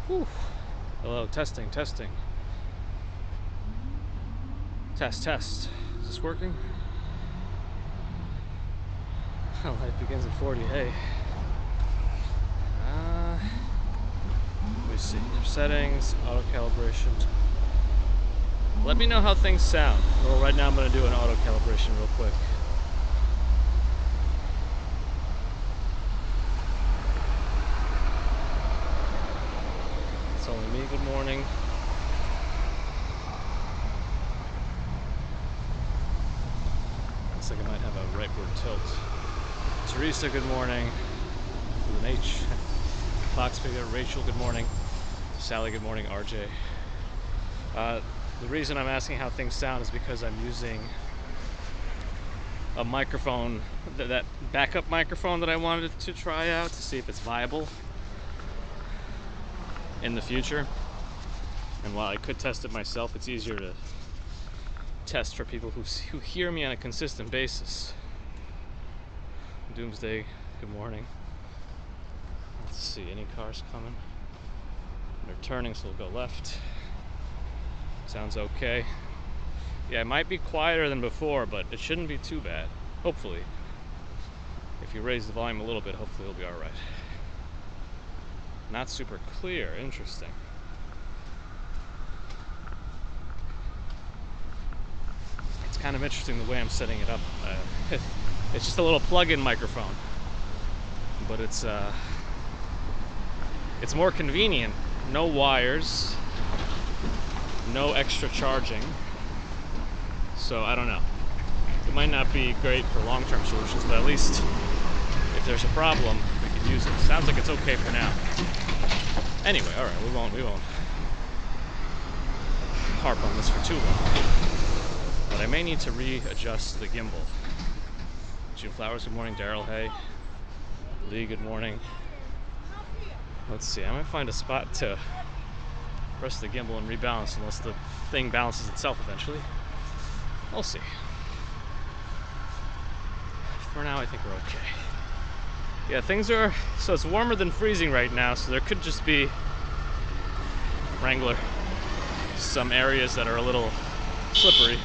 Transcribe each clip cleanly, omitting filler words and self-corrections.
Whew. Hello, testing, testing. Test, test. Is this working? Life begins at 40. Hey. Let me see. Your settings, auto calibration. Let me know how things sound. Well, right now I'm going to do an auto calibration real quick. It's only me. Good morning. Looks like I might have a rightward tilt. Teresa, good morning. With an H. Fox figure. Rachel, good morning. Sally, good morning. RJ. The reason I'm asking how things sound is because I'm using a microphone, that backup microphone that I wanted to try out to see if it's viable in the future. And while I could test it myself, it's easier to test for people who hear me on a consistent basis. Doomsday, good morning. Let's see, any cars coming? They're turning, so we'll go left. Sounds okay. Yeah, it might be quieter than before, but it shouldn't be too bad. Hopefully. If you raise the volume a little bit, hopefully it'll be alright. Not super clear. Interesting. It's kind of interesting the way I'm setting it up. It's just a little plug-in microphone, but it's more convenient. No wires, no extra charging. So I don't know. It might not be great for long-term solutions, but at least if there's a problem, we could use it. Sounds like it's okay for now. Anyway, all right, we won't harp on this for too long. But I may need to readjust the gimbal. June Flowers, good morning. Daryl, hey. Lee, good morning. Let's see, I might find a spot to press the gimbal and rebalance unless the thing balances itself eventually. We'll see. For now, I think we're okay. Yeah, things are, so it's warmer than freezing right now, so there could just be, Wrangler, some areas that are a little slippery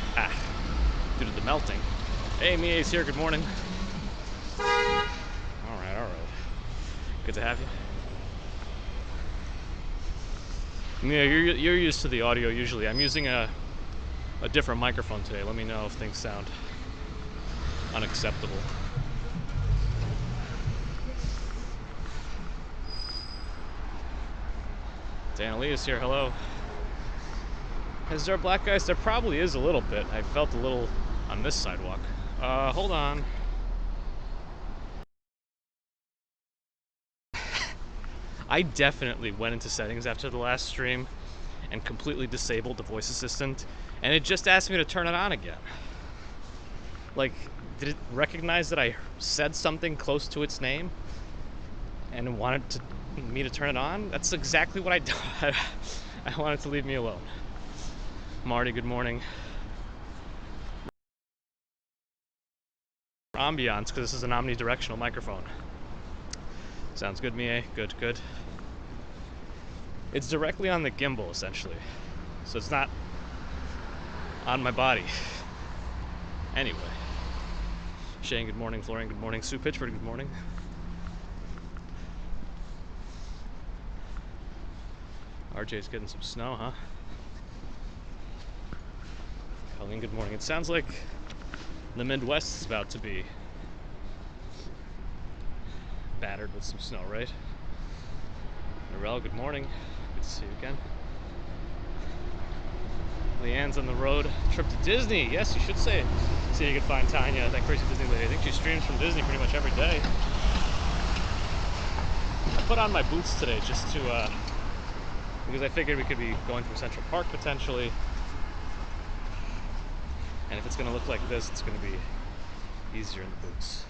due to the melting. Hey, Mia's here, good morning. Alright, good to have you. Mia, you're used to the audio usually. I'm using a different microphone today. Let me know if things sound unacceptable. Dana Lee is here, hello. Is there black guys? There probably is a little bit. I felt a little on this sidewalk. Hold on. I definitely went into settings after the last stream and completely disabled the voice assistant, and it just asked me to turn it on again. Like, did it recognize that I said something close to its name and wanted me to turn it on? That's exactly what I did. I wanted to leave me alone. Marty, good morning. Ambiance, because this is an omnidirectional microphone. Sounds good, Mie. Good, good. It's directly on the gimbal, essentially. So it's not on my body. Anyway. Shane, good morning. Florian, good morning. Sue Pitchford, good morning. RJ's getting some snow, huh? Colleen, good morning. It sounds like the Midwest is about to be battered with some snow, right? Narelle, good morning. Good to see you again. Leanne's on the road. Trip to Disney. Yes, you should say. See if you can find Tanya, that crazy Disney lady. I think she streams from Disney pretty much every day. I put on my boots today just to, because I figured we could be going through Central Park potentially. And if it's going to look like this, it's going to be easier in the boots.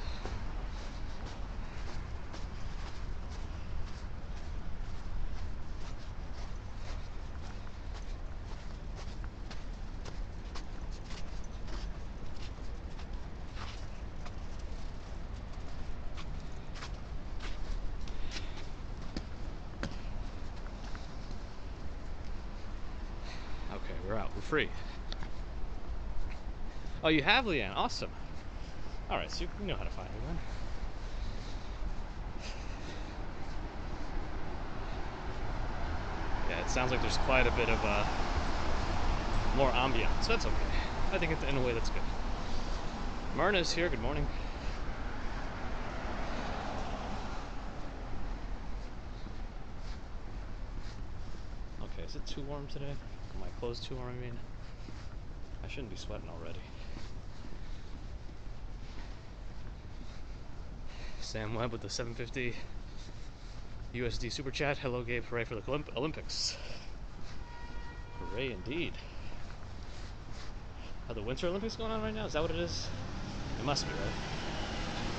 Okay, we're out. We're free. Oh, you have, Leanne. Awesome. All right, so you know how to find me then. Yeah, it sounds like there's quite a bit of more ambiance. That's okay. I think in a way that's good. Myrna's here. Good morning. Okay, is it too warm today? Are my clothes too warm, I mean? I shouldn't be sweating already. Sam Webb with the 750 USD Super Chat. Hello, Gabe. Hooray for the Olympics. Hooray indeed. Are the Winter Olympics going on right now? Is that what it is? It must be, right?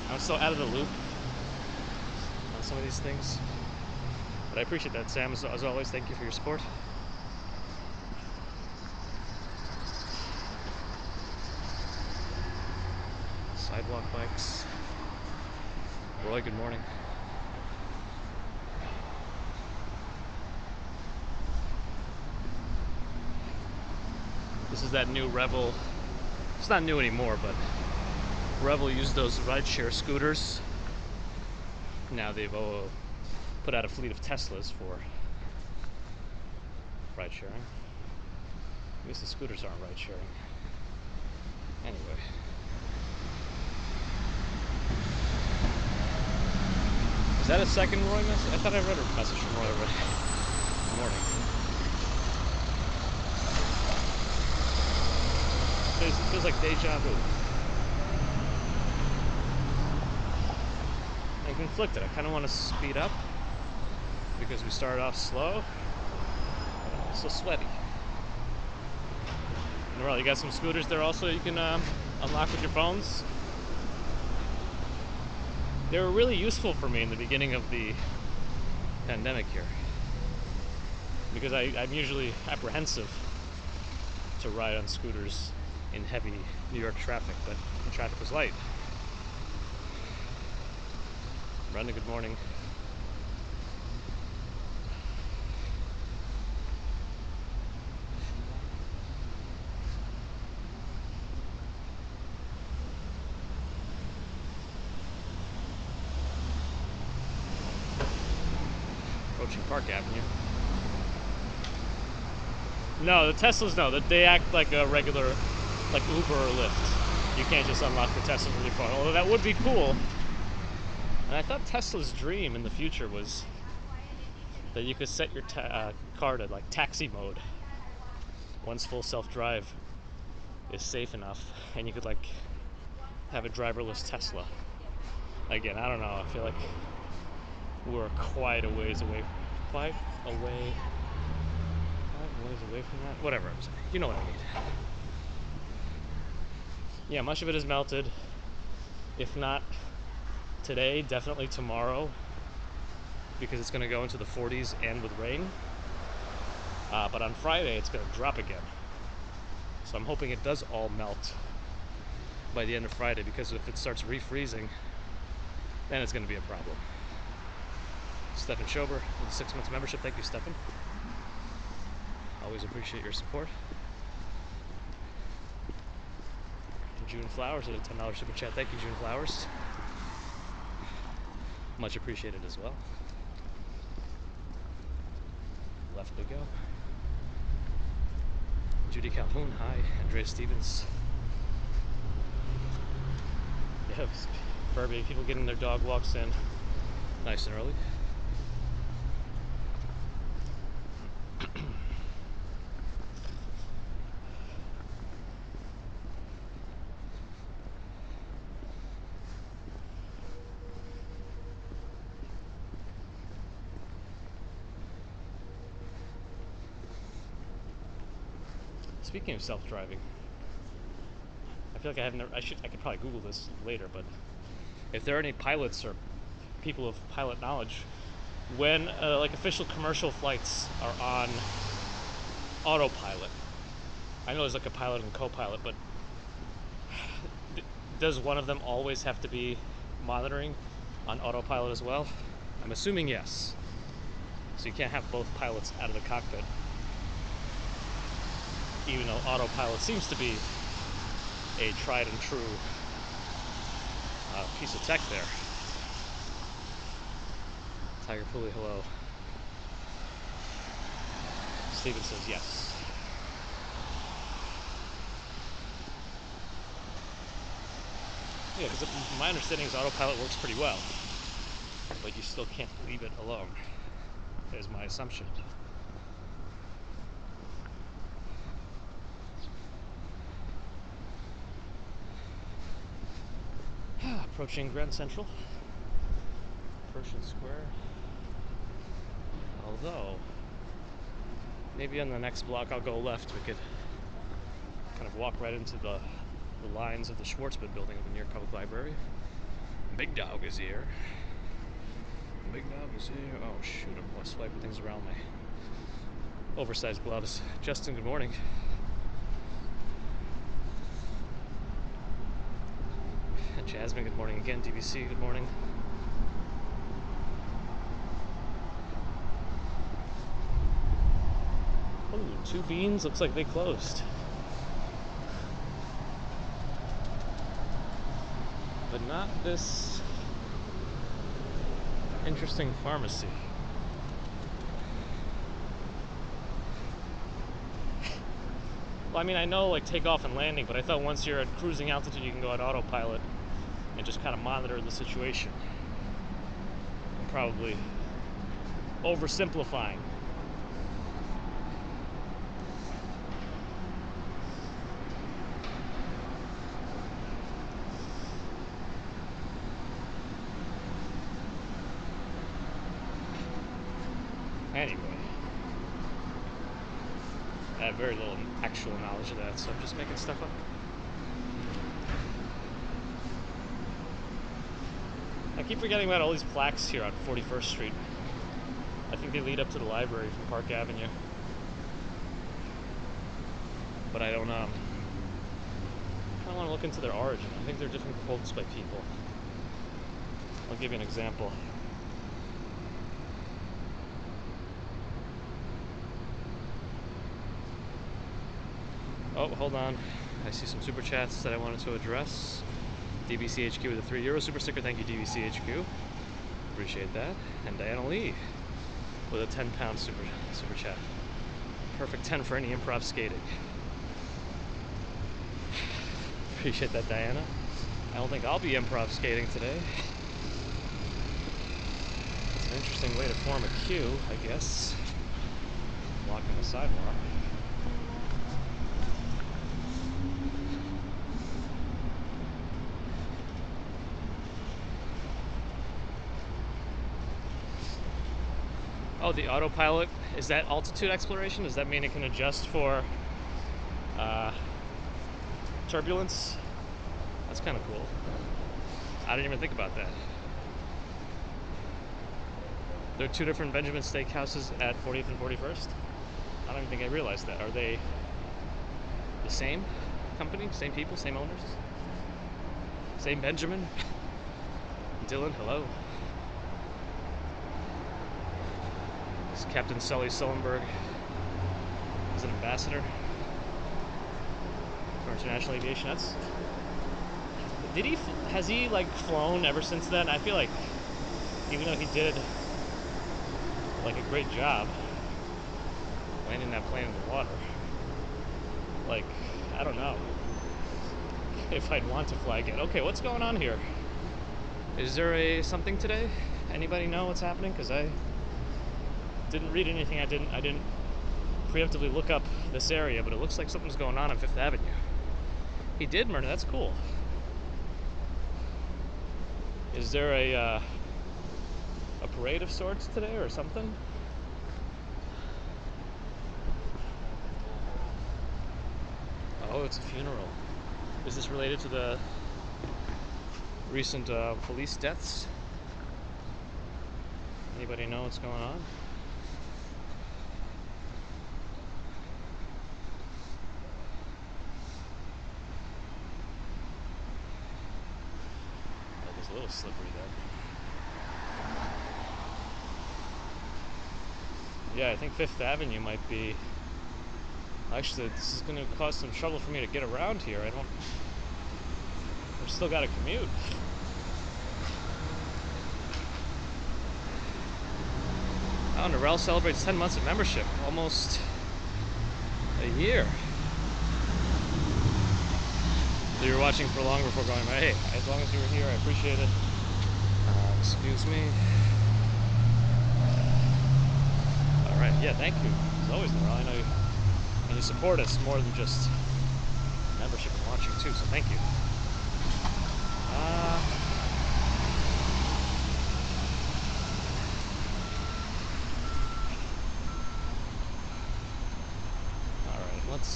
I'm so out of the loop on some of these things. But I appreciate that, Sam. As always, thank you for your support. Sidewalk bikes. Roy, good morning. This is that new Revel. It's not new anymore, but Revel used those rideshare scooters. Now they've put out a fleet of Teslas for ride sharing. I guess the scooters aren't ride sharing. Anyway. Is that a second Roy message? I thought I read a message from Roy already. Good morning. It feels like deja vu. I'm conflicted. I kind of want to speed up because we started off slow. But I'm also sweaty. And well, you got some scooters there also you can unlock with your phones. They were really useful for me in the beginning of the pandemic here because I'm usually apprehensive to ride on scooters in heavy New York traffic, but the traffic was light. Brenda, good morning. Approaching Park Avenue. No, the Teslas, no, they act like a regular, like Uber or Lyft. You can't just unlock the Tesla with your phone, although that would be cool. And I thought Tesla's dream in the future was that you could set your car to like taxi mode once full self-drive is safe enough, and you could like have a driverless Tesla. Again, I don't know. I feel like we're quite a ways away from that. Whatever I'm saying. You know what I mean. Yeah, much of it is melted. If not today, definitely tomorrow, because it's going to go into the 40s and with rain. But on Friday, it's going to drop again. So I'm hoping it does all melt by the end of Friday, because if it starts refreezing, then it's going to be a problem. Stephen Schober with a 6 months membership. Thank you, Stephen. Always appreciate your support. June Flowers with a $10 super chat. Thank you, June Flowers. Much appreciated as well. Left we go. Judy Calhoun, hi. Andrea Stevens. Yeah, Furby, people getting their dog walks in nice and early. Speaking of self-driving, I feel like I could probably Google this later, but if there are any pilots or people of pilot knowledge, when like official commercial flights are on autopilot, I know there's like a pilot and co-pilot, but does one of them always have to be monitoring on autopilot as well? I'm assuming yes. So you can't have both pilots out of the cockpit. even though autopilot seems to be a tried and true piece of tech there. Tiger Pulley, hello. Steven says yes. Yeah, because my understanding is autopilot works pretty well, but you still can't leave it alone, is my assumption. Approaching Grand Central, Pershing Square. Although, maybe on the next block I'll go left. We could kind of walk right into the lines of the Schwartzman building of the New York Public Library. Big Dog is here. Big Dog is here. Oh shoot, I'm swiping things around my oversized gloves. Justin, good morning. Jasmine, good morning again. DBC, good morning. Oh, Two Beans, looks like they closed. But not this interesting pharmacy. Well, I mean, I know like takeoff and landing, but I thought once you're at cruising altitude, you can go at autopilot and just kind of monitor the situation. I'm probably oversimplifying. Anyway, I have very little actual knowledge of that, so I'm just making stuff up. I keep forgetting about all these plaques here on 41st Street. I think they lead up to the library from Park Avenue. But I don't want to look into their origin. I think they're different quotes by people. I'll give you an example. Oh, hold on. I see some super chats that I wanted to address. DBCHQ with a €3 super sticker. Thank you, DBCHQ. Appreciate that. And Diana Lee with a £10 super chat. Perfect 10 for any improv skating. Appreciate that, Diana. I don't think I'll be improv skating today. It's an interesting way to form a queue, I guess. Blocking the sidewalk. Oh, the autopilot, is that altitude exploration? Does that mean it can adjust for turbulence? That's kind of cool. I didn't even think about that. There are two different Benjamin Steakhouses at 40th and 41st? I don't even think I realized that. Are they the same company? Same people? Same owners? Same Benjamin? Dylan, hello. Captain Sully Sullenberg is an ambassador for international aviation. Has he like flown ever since then? I feel like even though he did like a great job landing that plane in the water, like, I don't know if I'd want to fly again. Okay, what's going on here? Is there something today? Anybody know what's happening? Because I didn't read anything. I didn't preemptively look up this area, but it looks like something's going on 5th Avenue. He did murder. That's cool. Is there a parade of sorts today or something? Oh, it's a funeral. Is this related to the recent police deaths? Anybody know what's going on? A little slippery there. Yeah, I think 5th Avenue might be Actually, this is going to cause some trouble for me to get around here. I've still got to commute. Oh, Narelle celebrates 10 months of membership. Almost a year. So you were watching for long before going, hey, as long as you were here, I appreciate it. Excuse me. All right, yeah, thank you. As always, Narelle, I know you, and you support us more than just membership and watching too, so thank you.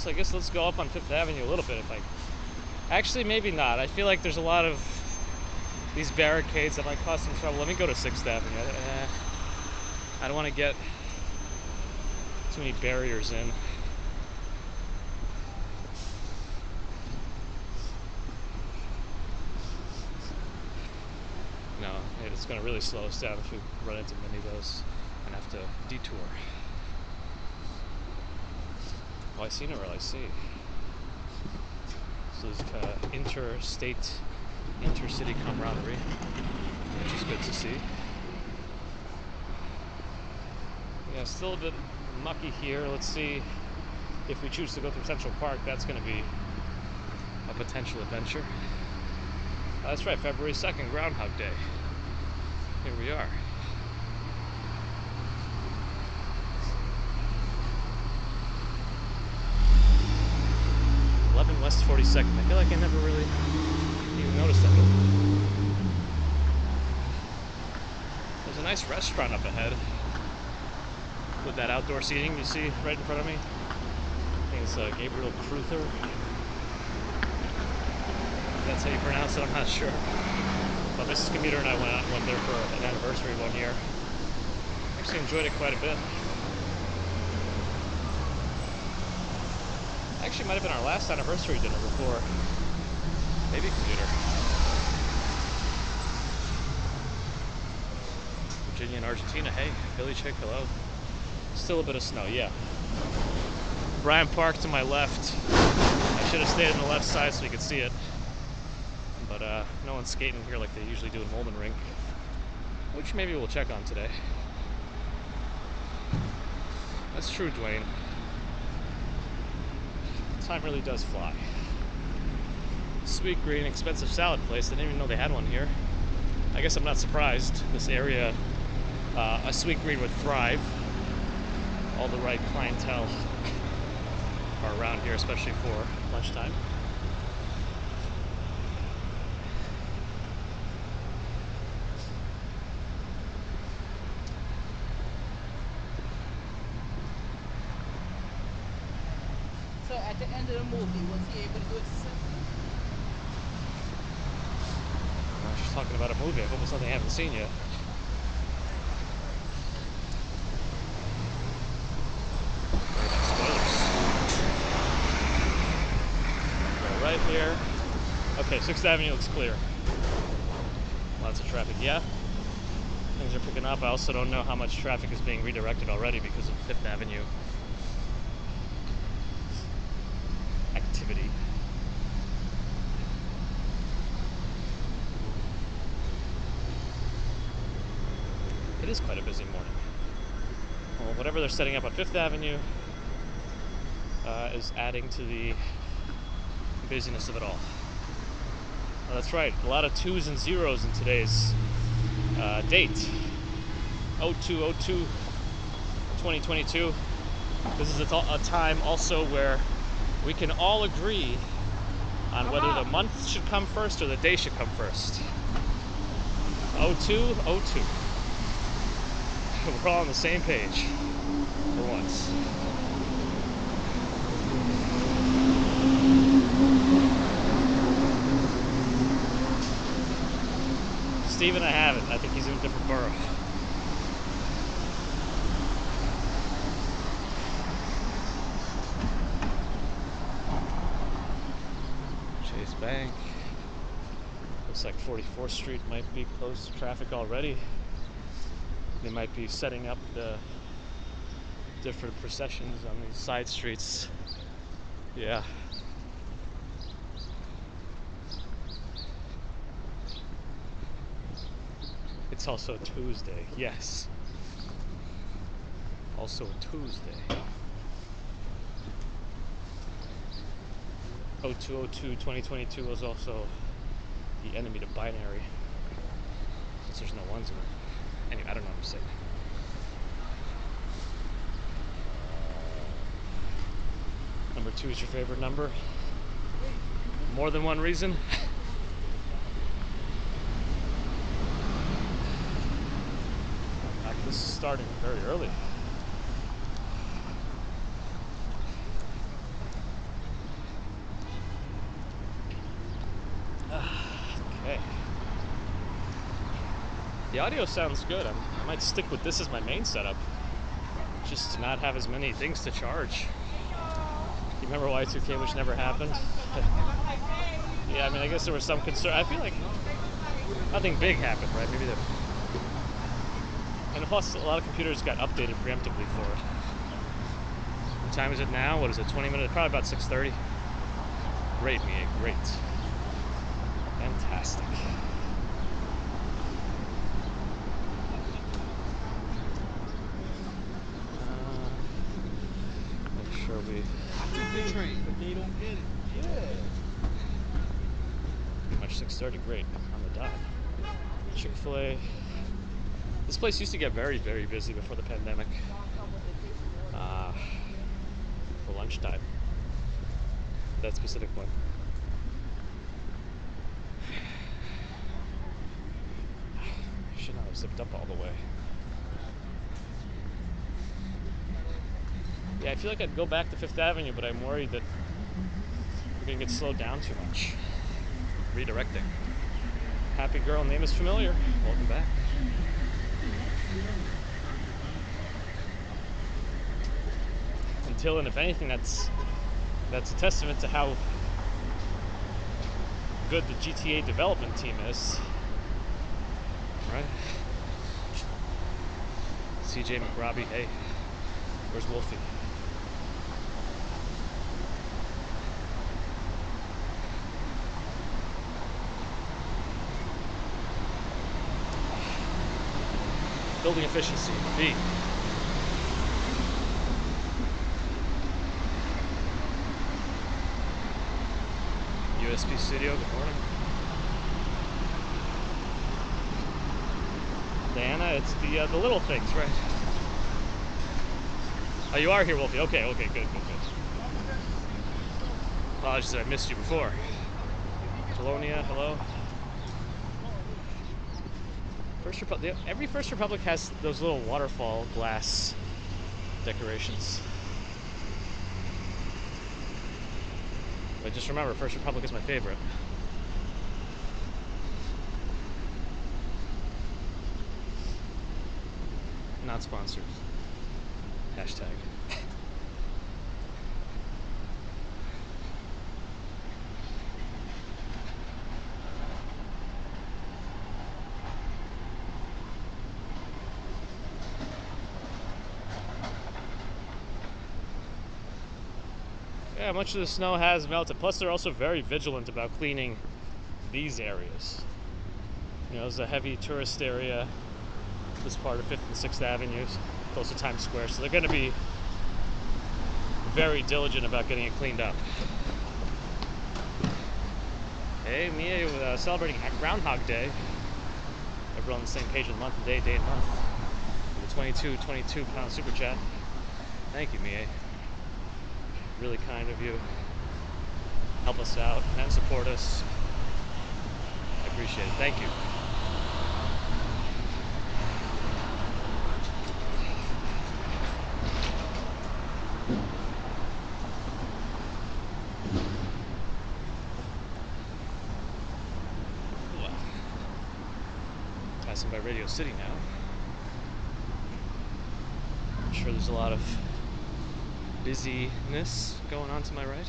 I guess let's go up on 5th Avenue a little bit if I... Actually, maybe not. I feel like there's a lot of these barricades that might cause some trouble. Let me go to 6th Avenue. I don't want to get too many barriers in. No, it's going to really slow us down if we run into many of those and have to detour. Oh, I see Narelle, I see. So there's interstate, intercity camaraderie, which is good to see. Yeah, still a bit mucky here. Let's see if we choose to go through Central Park. That's going to be a potential adventure. That's right, February 2nd, Groundhog Day. Here we are. 11 West 42nd. I feel like I never really even noticed that. There's a nice restaurant up ahead with that outdoor seating you see right in front of me. I think it's Gabriel Cruther. That's how you pronounce it, I'm not sure. But Mrs. Commuter and I went there for an anniversary one year. Actually enjoyed it quite a bit. Actually, might have been our last anniversary dinner before maybe Commuter. Virginia and Argentina. Hey, Billy Chick, hello. Still a bit of snow, yeah. Bryant Park to my left. I should have stayed on the left side so you could see it. But no one's skating here like they usually do in Molden Rink, which maybe we'll check on today. That's true, Dwayne. Time really does fly. Sweet Green, expensive salad place. I didn't even know they had one here. I guess I'm not surprised. This area, a Sweet Green would thrive. All the right clientele are around here, especially for lunchtime. So at the end of the movie, was he able to do it successfully? She's talking about a movie. I hope it's something I haven't seen yet. Spoilers. Go right here. Okay, 6th Avenue looks clear. Lots of traffic, yeah. Things are picking up. I also don't know how much traffic is being redirected already because of 5th Avenue activity. It is quite a busy morning. Well, whatever they're setting up on 5th Avenue is adding to the busyness of it all. Well, that's right, a lot of 2s and 0s in today's date. 02/02/2022. This is a time also where we can all agree on whether the month should come first or the day should come first. 02/02. We're all on the same page for once. Steven, I haven't. I think he's in a different borough. Chase Bank. Looks like 44th Street might be closed to traffic already. They might be setting up the different processions on these side streets Yeah. It's also Tuesday, yes. Also a Tuesday. 0202-2022 was also the enemy to binary. Since there's no ones in it. Anyway, I don't know what I'm saying. Number 2 is your favorite number? More than one reason? This is starting very early. Okay. The audio sounds good. I might stick with this as my main setup. Just to not have as many things to charge. You remember Y2K, which never happened? Yeah, I mean, I guess there was some concern. I feel like nothing big happened, right? Maybe the... And plus, a lot of computers got updated preemptively for it. What time is it now? What is it, 20 minutes? Probably about 6:30. Great, Mia, great. Fantastic. Make sure we... The train, but they don't get it. Yeah. Pretty much 6:30, great. On the dot. Chick-fil-A. This place used to get very, very busy before the pandemic. For lunchtime. That specific one. I should not have zipped up all the way. Yeah, I feel like I'd go back to 5th Avenue, but I'm worried that we're gonna get slowed down too much. Redirecting. Happy girl, name is familiar. Welcome back. Until, and if anything, that's a testament to how good the GTA development team is. Right? CJ McRobbie, hey, where's Wolfie? Building efficiency, B. USB Studio, good morning. Diana, it's the little things, right? Oh, you are here, Wolfie. Okay, good. Apologies that I missed you before. Colonia, hello. Every First Republic has those little waterfall glass decorations. But just remember, First Republic is my favorite. Not sponsored. Hashtag. Yeah, much of the snow has melted. Plus, they're also very vigilant about cleaning these areas. You know, there's a heavy tourist area, this part of 5th and 6th Avenues, close to Times Square. So they're going to be very diligent about getting it cleaned up. Hey, Mia, celebrating Groundhog Day. Everyone on the same page of the month and day and month. With a 22 pound super chat. Thank you, Mia. Really kind of you. Help us out and support us. I appreciate it. Thank you. Passing by Radio City now. I'm sure there's a lot of busyness going on to my right.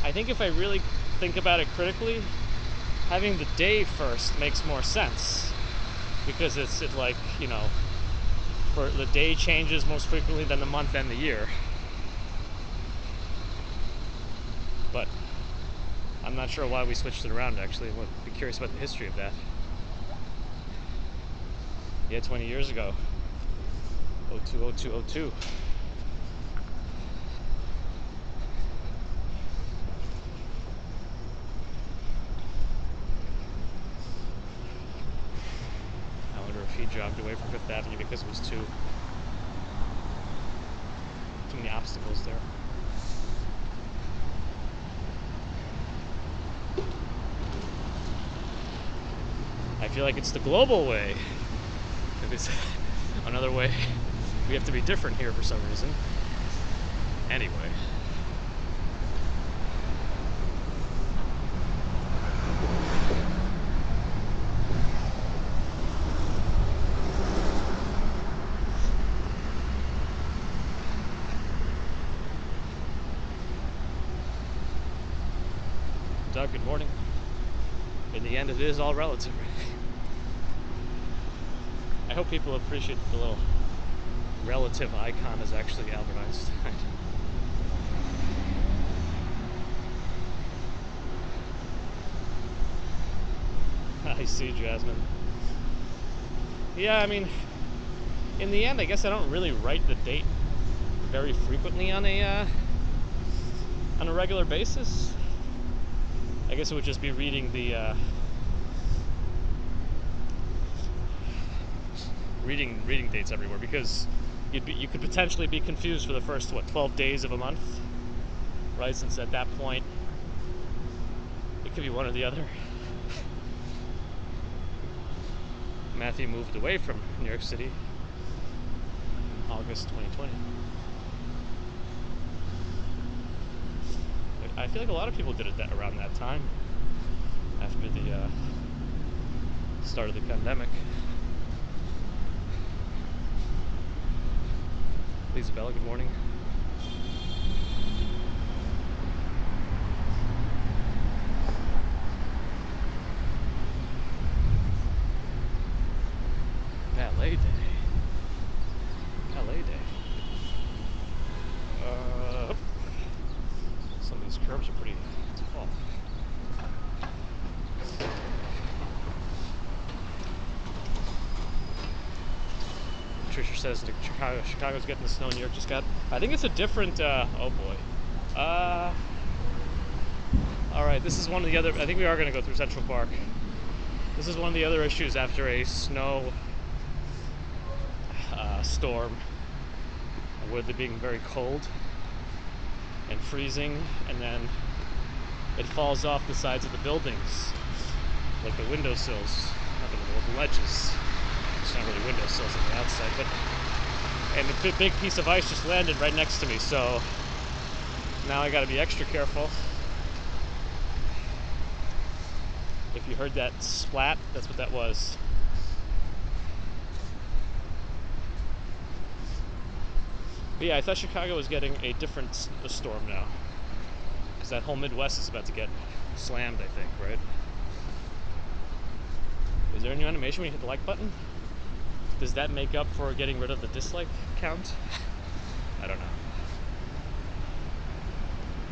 I think if I really think about it critically, having the day first makes more sense. because it's like, you know, for the day changes most frequently than the month and the year. But I'm not sure why we switched it around, actually. I'd be curious about the history of that. Yeah, 20 years ago. 020202. I wonder if he jogged away from Fifth Avenue because it was too many obstacles there. I feel like it's the global way. If it's another way, we have to be different here for some reason. Anyway. Doug, good morning. In the end, it is all relative. I hope people appreciate that the little relative icon is actually Albert Einstein. I see, Jasmine. Yeah, I mean, in the end, I guess I don't really write the date very frequently on a regular basis. I guess it would just be reading the reading dates everywhere, because you could potentially be confused for the first 12 days of a month, right? Since at that point it could be one or the other. Matthew moved away from New York City in August 2020. I feel like a lot of people did it around that time, after the start of the pandemic. Isabella, good morning. Ballet day. Ballet day. Some of these curbs are pretty tall. Patricia says that Chicago's getting the snow. New York just got. I think it's a different. Oh boy. All right. This is one of the other. I think we are going to go through Central Park. This is one of the other issues after a snow storm, with it being very cold and freezing, and then it falls off the sides of the buildings, like the windowsills, not the ledges. It's not really windowsills on the outside, but and a big piece of ice just landed right next to me, so now I got to be extra careful. If you heard that splat, that's what that was. But yeah, I thought Chicago was getting a different storm now, because that whole Midwest is about to get slammed, I think, right? Is there a new animation when you hit the like button? Does that make up for getting rid of the dislike count? I don't know.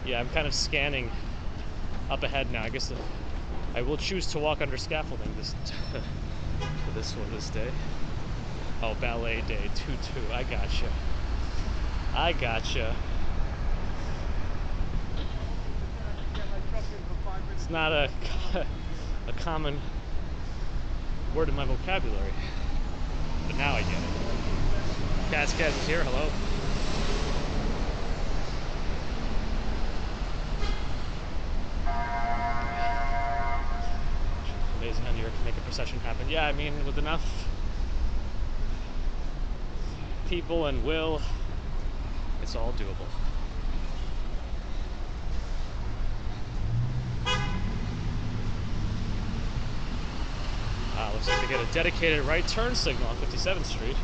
Yeah, I'm kind of scanning up ahead now. I guess I will choose to walk under scaffolding for this day. Oh, ballet day 2-2. I gotcha. It's not a common word in my vocabulary, but now I get it. Cascade is here. Hello. Amazing how New York can make a procession happen. Yeah, I mean, with enough people and will, it's all doable. Looks like they get a dedicated right turn signal on 57th Street.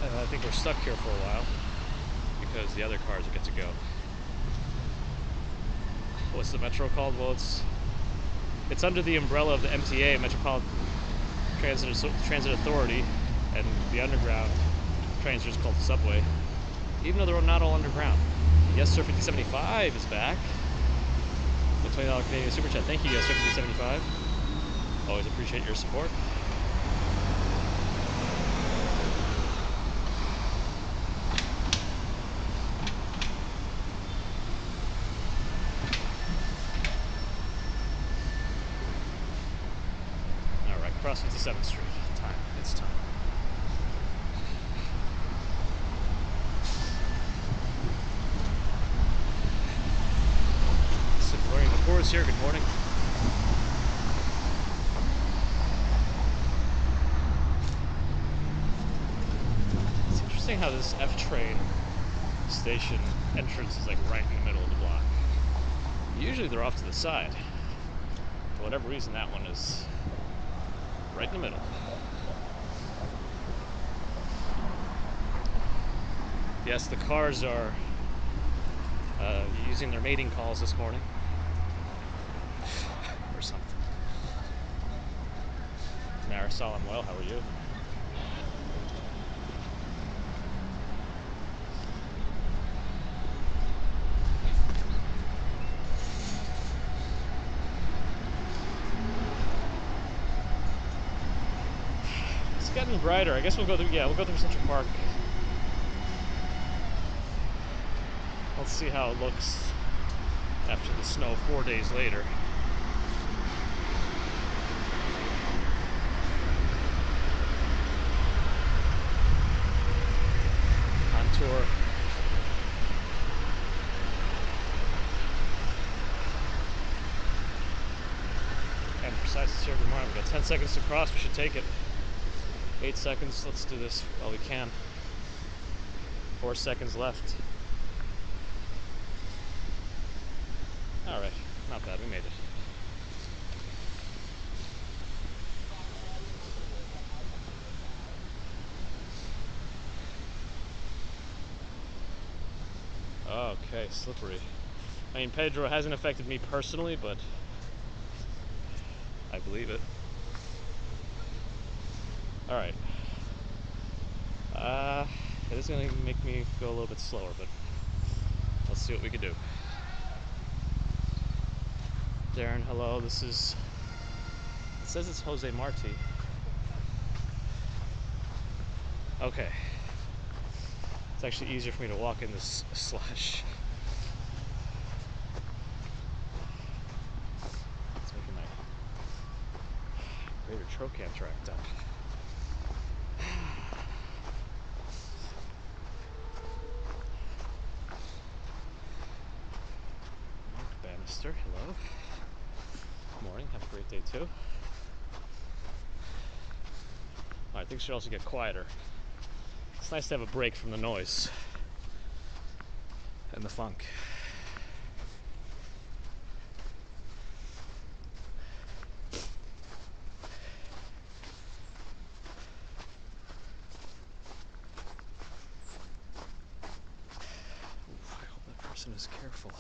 I think we're stuck here for a while because the other cars get to go. what's the metro called? Well, it's under the umbrella of the MTA, Metropolitan Transit Authority, and the underground trains are just called the subway, even though they're not all underground. Yes Sir 5075 is back. The $20 Canadian Super Chat. Thank you, Yes Sir 5075. Always appreciate your support. Alright, cross 57th Street. Time. It's time. Learning the chorus here. Good morning. It's interesting how this F train station entrance is like right in the middle of the block. Usually they're off to the side. For whatever reason, that one is right in the middle. Yes, the cars are using their mating calls this morning. Or something. Marisol, I'm well. How are you? It's getting brighter. I guess we'll go through. Yeah, we'll go through Central Park. Let's see how it looks after the snow 4 days later. On tour. And precise is here. Good morning. We've got 10 seconds to cross. We should take it. 8 seconds. Let's do this while we can. 4 seconds left. Alright, not bad, we made it. Okay, slippery. I mean, Pedro hasn't affected me personally, but I believe it. Alright. It is going to make me go a little bit slower, but let's see what we can do. Darren, hello. This is... It says it's Jose Marti. Okay. It's actually easier for me to walk in this slush. It's making my greater trochanter act up. Mark Bannister, hello. Morning, have a great day too. Alright, things should also get quieter. It's nice to have a break from the noise and the funk. Oof, I hope that person is careful.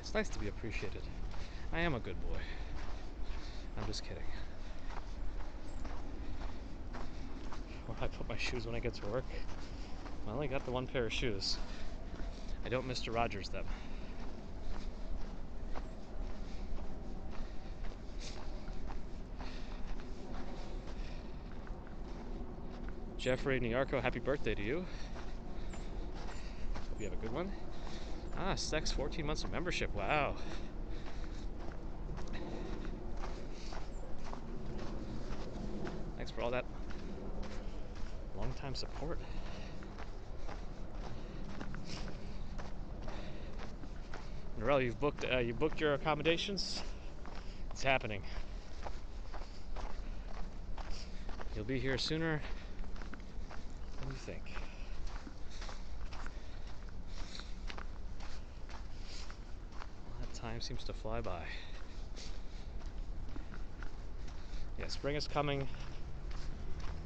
It's nice to be appreciated. I am a good boy. I'm just kidding. Where I put my shoes when I get to work? I only got the one pair of shoes. I don't Mr. Rogers them. Jeffrey Nyarko, happy birthday to you. Hope you have a good one. Ah, Sex, 14 months of membership. Wow. Thanks for all that long-time support. Norel, you booked your accommodations? It's happening. You'll be here sooner than you think. Well, that time seems to fly by. Yeah, spring is coming.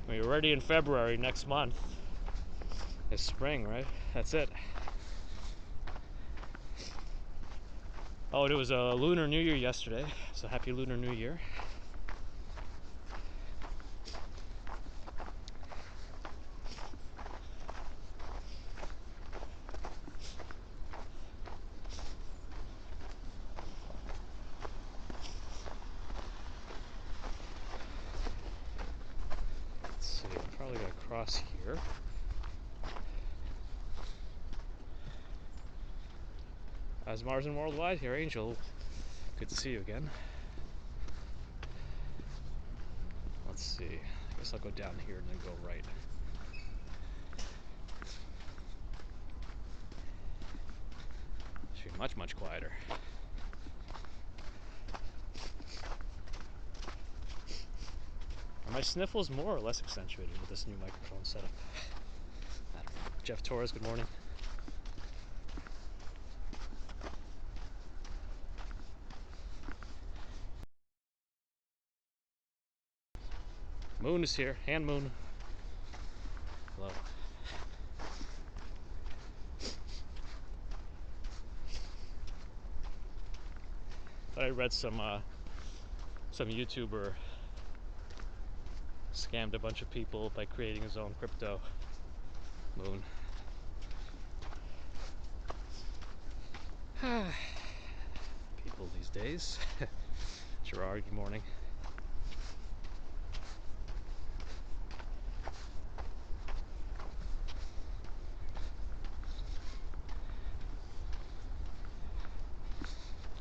We're already in February next month. It's spring, right? That's it. Oh, it was a Lunar New Year yesterday, so happy Lunar New Year. Let's see, I'm probably gonna cross here. As Mars and Worldwide here, Angel. Good to see you again. Let's see. I guess I'll go down here and then go right. Should be much, much quieter. Are my sniffles more or less accentuated with this new microphone setup? I don't know. Jeff Torres, good morning. Moon is here. Hand Moon. Hello. But I read some YouTuber scammed a bunch of people by creating his own crypto moon. People these days. Gerard, good morning.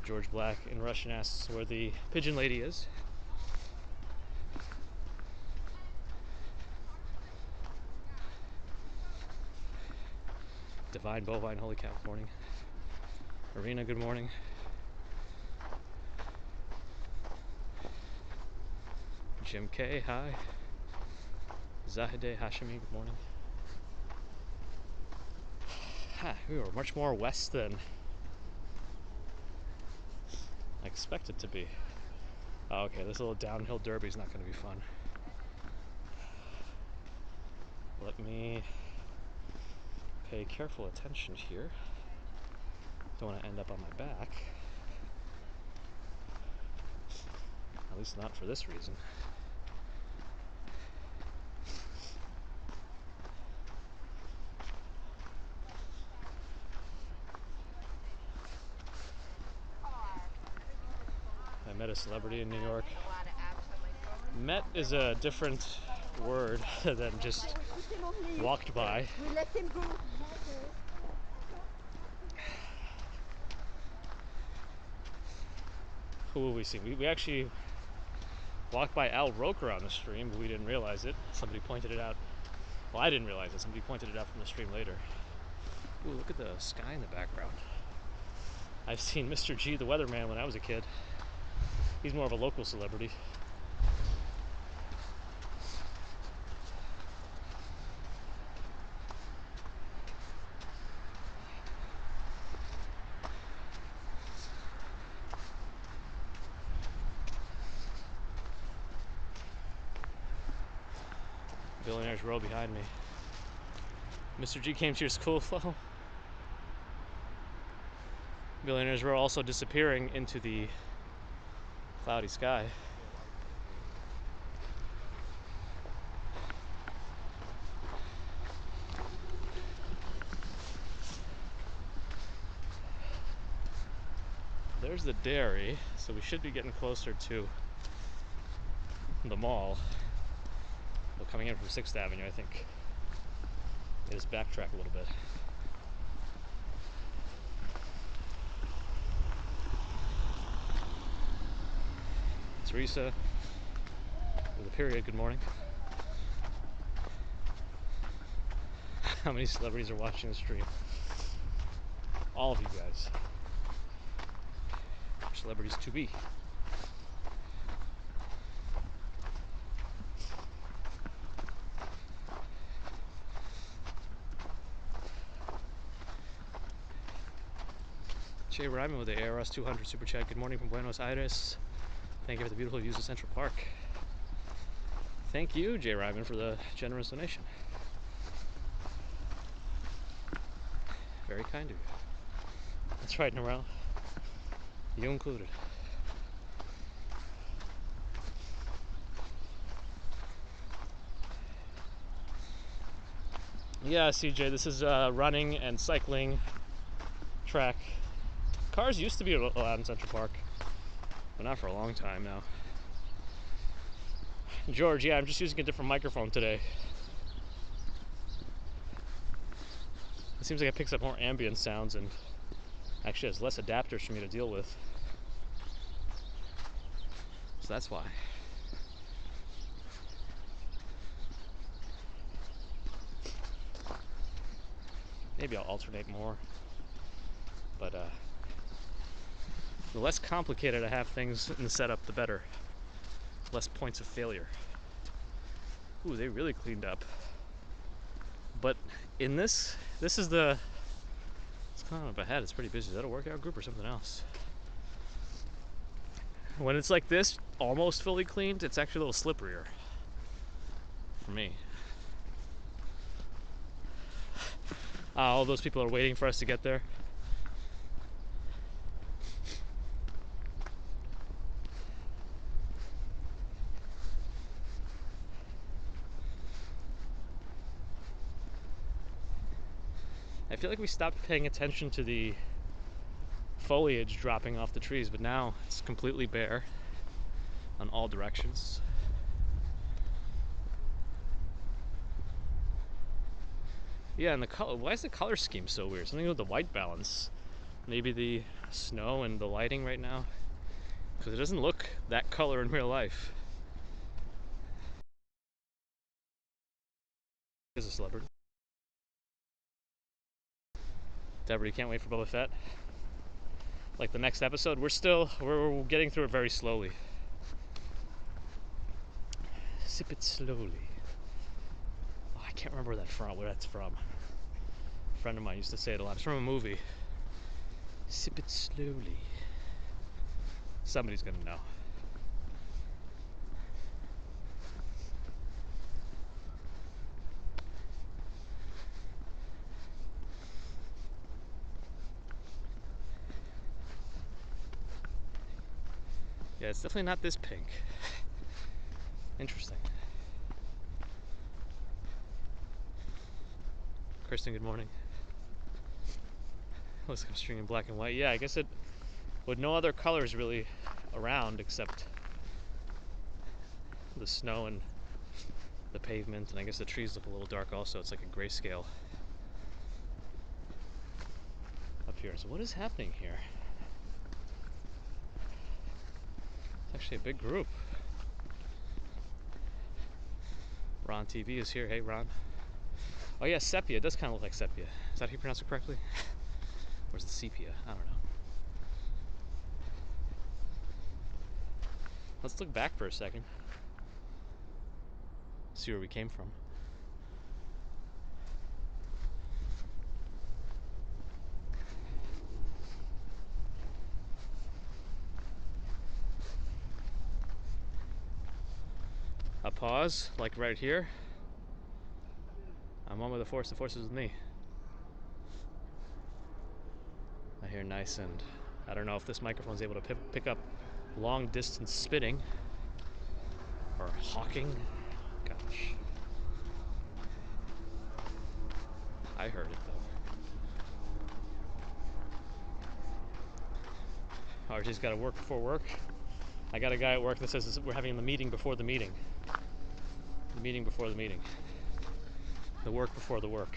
George Black in Russian asks where the pigeon lady is. Divine Bovine, holy cow, good morning. Arena, good morning. Jim K, hi. Zahide Hashimi, good morning. We were much more west than I expected to be. Oh, okay, this little downhill derby is not going to be fun. Let me pay careful attention here. Don't want to end up on my back. At least not for this reason. I met a celebrity in New York. Met is a different word than just walked by. We let him go. Who will we see? We actually walked by Al Roker on the stream, but we didn't realize it. Somebody pointed it out. Well, I didn't realize it. Somebody pointed it out from the stream later. Ooh, look at the sky in the background. I've seen Mr. G, the weatherman, when I was a kid. He's more of a local celebrity. Billionaires Row behind me. Mr. G came to your school flow. Billionaires Row also disappearing into the cloudy sky. There's the dairy, so we should be getting closer to the mall. Well, coming in from 6th Avenue, I think. Let me just backtrack a little bit. Teresa, with a period, good morning. How many celebrities are watching the stream? All of you guys. Celebrities to be. Jay Ryman with the ARS 200 Super Chat. Good morning from Buenos Aires. Thank you for the beautiful views of Central Park. Thank you, Jay Ryman, for the generous donation. Very kind of you. That's right, Norel. You included. Yeah, CJ, this is a running and cycling track. Cars used to be allowed in Central Park, but not for a long time now. George, yeah, I'm just using a different microphone today. It seems like it picks up more ambient sounds and actually has less adapters for me to deal with. So that's why. Maybe I'll alternate more. But the less complicated I have things in the setup, the better. Less points of failure. Ooh, they really cleaned up. But in this is the, it's kind of up ahead, it's pretty busy. Is that a workout group or something else? When it's like this, almost fully cleaned, it's actually a little slipperier for me. All those people are waiting for us to get there. I feel like we stopped paying attention to the foliage dropping off the trees, but now it's completely bare on all directions. Yeah, and the color, why is the color scheme so weird? Something with the white balance. Maybe the snow and the lighting right now, because it doesn't look that color in real life. Is a celebrity. Deborah, you can't wait for Boba Fett. Like the next episode, we're getting through it very slowly. Sip it slowly. Oh, I can't remember where that's from. A friend of mine used to say it a lot. It's from a movie. Sip it slowly. Somebody's gonna know. Yeah, it's definitely not this pink. Interesting. Kristen, good morning. Looks like I'm streaming black and white. Yeah, I guess it, with no other colors really around except the snow and the pavement, and I guess the trees look a little dark also. It's like a grayscale up here. So what is happening here? It's actually a big group. Ron TV is here. Hey, Ron. Oh yeah, sepia. It does kind of look like sepia. Is that how you pronounce it correctly? Or is it sepia? I don't know. Let's look back for a second. See where we came from. A pause, like right here. I'm one with the force is with me. I hear nice, and I don't know if this microphone is able to pick up long distance spitting or hawking. Gosh. I heard it though. RJ's got to work before work. I got a guy at work that says we're having the meeting before the meeting. The meeting before the meeting. The work before the work.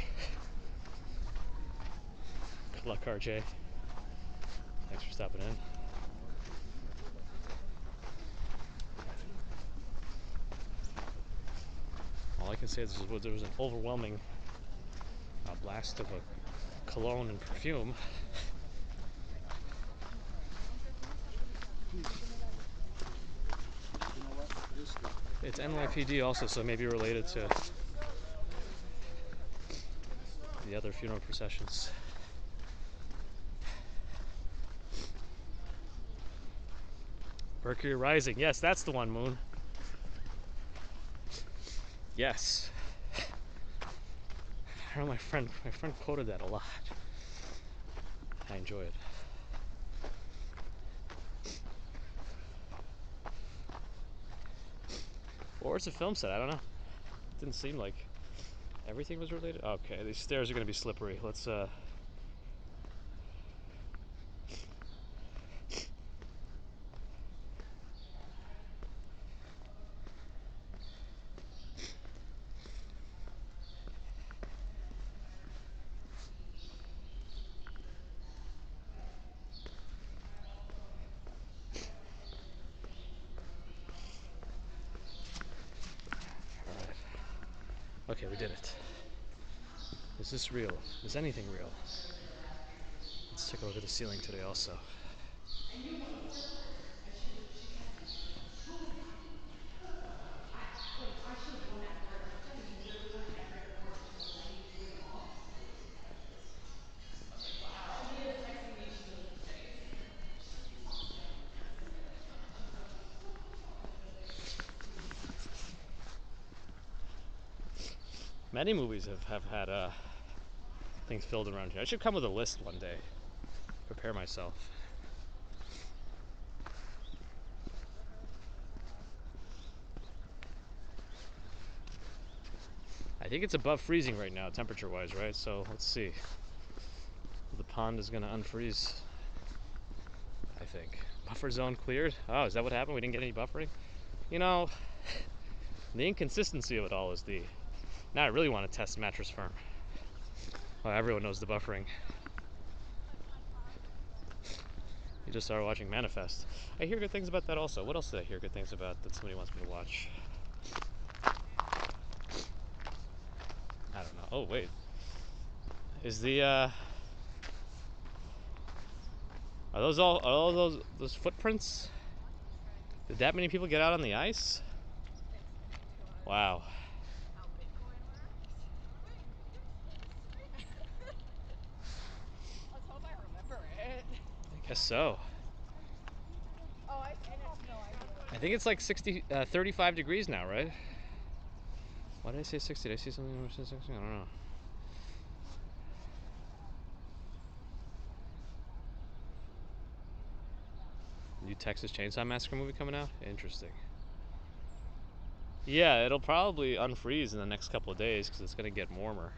Good luck, RJ. Thanks for stopping in. All I can say is there was an overwhelming blast of a cologne and perfume. It's NYPD also, so maybe related to the other funeral processions. Mercury rising. Yes, that's the one, Moon. Yes. I know my friend quoted that a lot. I enjoy it. Or it's a film set, I don't know. It didn't seem like everything was related. Okay, these stairs are gonna be slippery. Let's Alright. Okay, we did it. Is this real? Is anything real? Let's take a look at the ceiling today also. And you want to flip her. And she kept me. Totally happy. I should have won that first. I'm telling you, there was nothing I could have afforded. I needed to win them all. Okay, wow. Leah's texting me. She goes, thanks. She talks to him. She's like, Many movies have had things filled around here. I should come with a list one day. Prepare myself. I think it's above freezing right now, temperature-wise, right? So let's see. The pond is gonna unfreeze, I think. Buffer zone cleared. Oh, is that what happened? We didn't get any buffering? You know, the inconsistency of it all is the... Now I really want to test Mattress Firm. Well, everyone knows the buffering. You just started watching Manifest. I hear good things about that also. What else did I hear good things about that somebody wants me to watch? I don't know. Oh, wait. Is the, are all those footprints? Did that many people get out on the ice? Wow. Let's hope I remember it. I guess so. Oh, I have no idea. I think it's like 35 degrees now, right? Why did I say 60? Did I see something? I don't know. New Texas Chainsaw Massacre movie coming out? Interesting. Yeah, it'll probably unfreeze in the next couple of days because it's going to get warmer.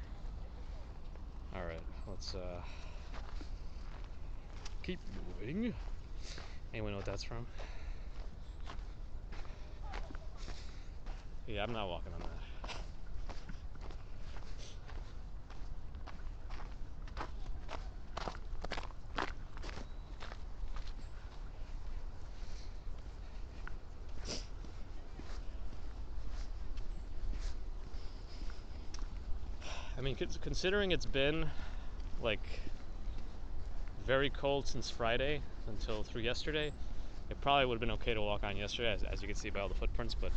Alright, let's keep moving. Anyone know what that's from? Yeah, I'm not walking on that. I mean, considering it's been like very cold since Friday until through yesterday, it probably would have been okay to walk on yesterday, as you can see by all the footprints, but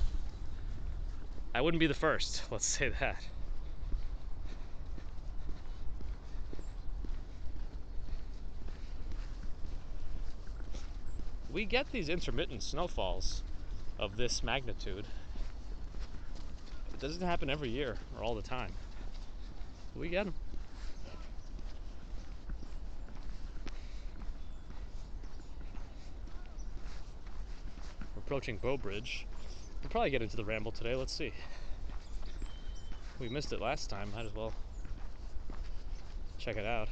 I wouldn't be the first, let's say that. We get these intermittent snowfalls of this magnitude. It doesn't happen every year or all the time. We get them. We're approaching Bow Bridge. We'll probably get into the ramble today. Let's see. We missed it last time. Might as well check it out.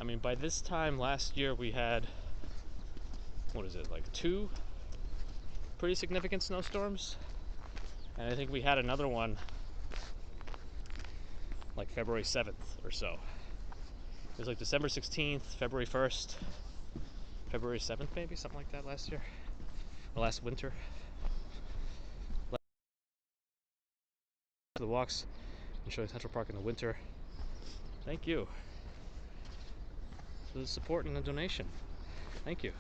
I mean, by this time last year we had, what is it, like 2 pretty significant snowstorms? And I think we had another one like February 7th or so. It was like December 16th, February 1st, February 7th maybe, something like that last year. Or last winter. The walks and show Central Park in the winter. Thank you. for the support and the donation. Thank you.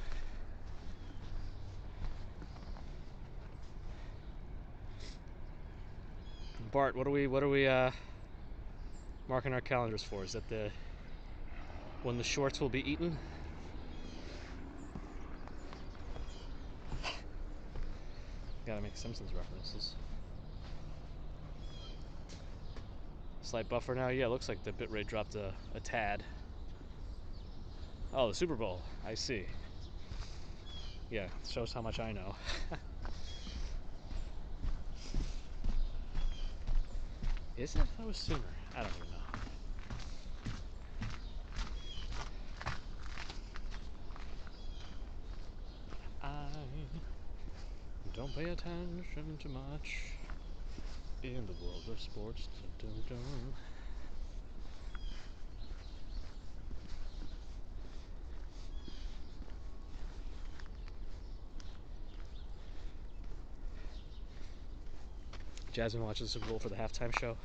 Bart, what are we marking our calendars for? Is that the when the shorts will be eaten? Gotta make Simpsons references. Slight buffer now. Yeah, looks like the bitrate dropped a tad. Oh, the Super Bowl. I see. Yeah, shows how much I know. Is it? That was sooner. I don't even know. I don't pay attention too much in the world of sports. Dun, dun, dun. Jasmine watches the Super Bowl for the halftime show.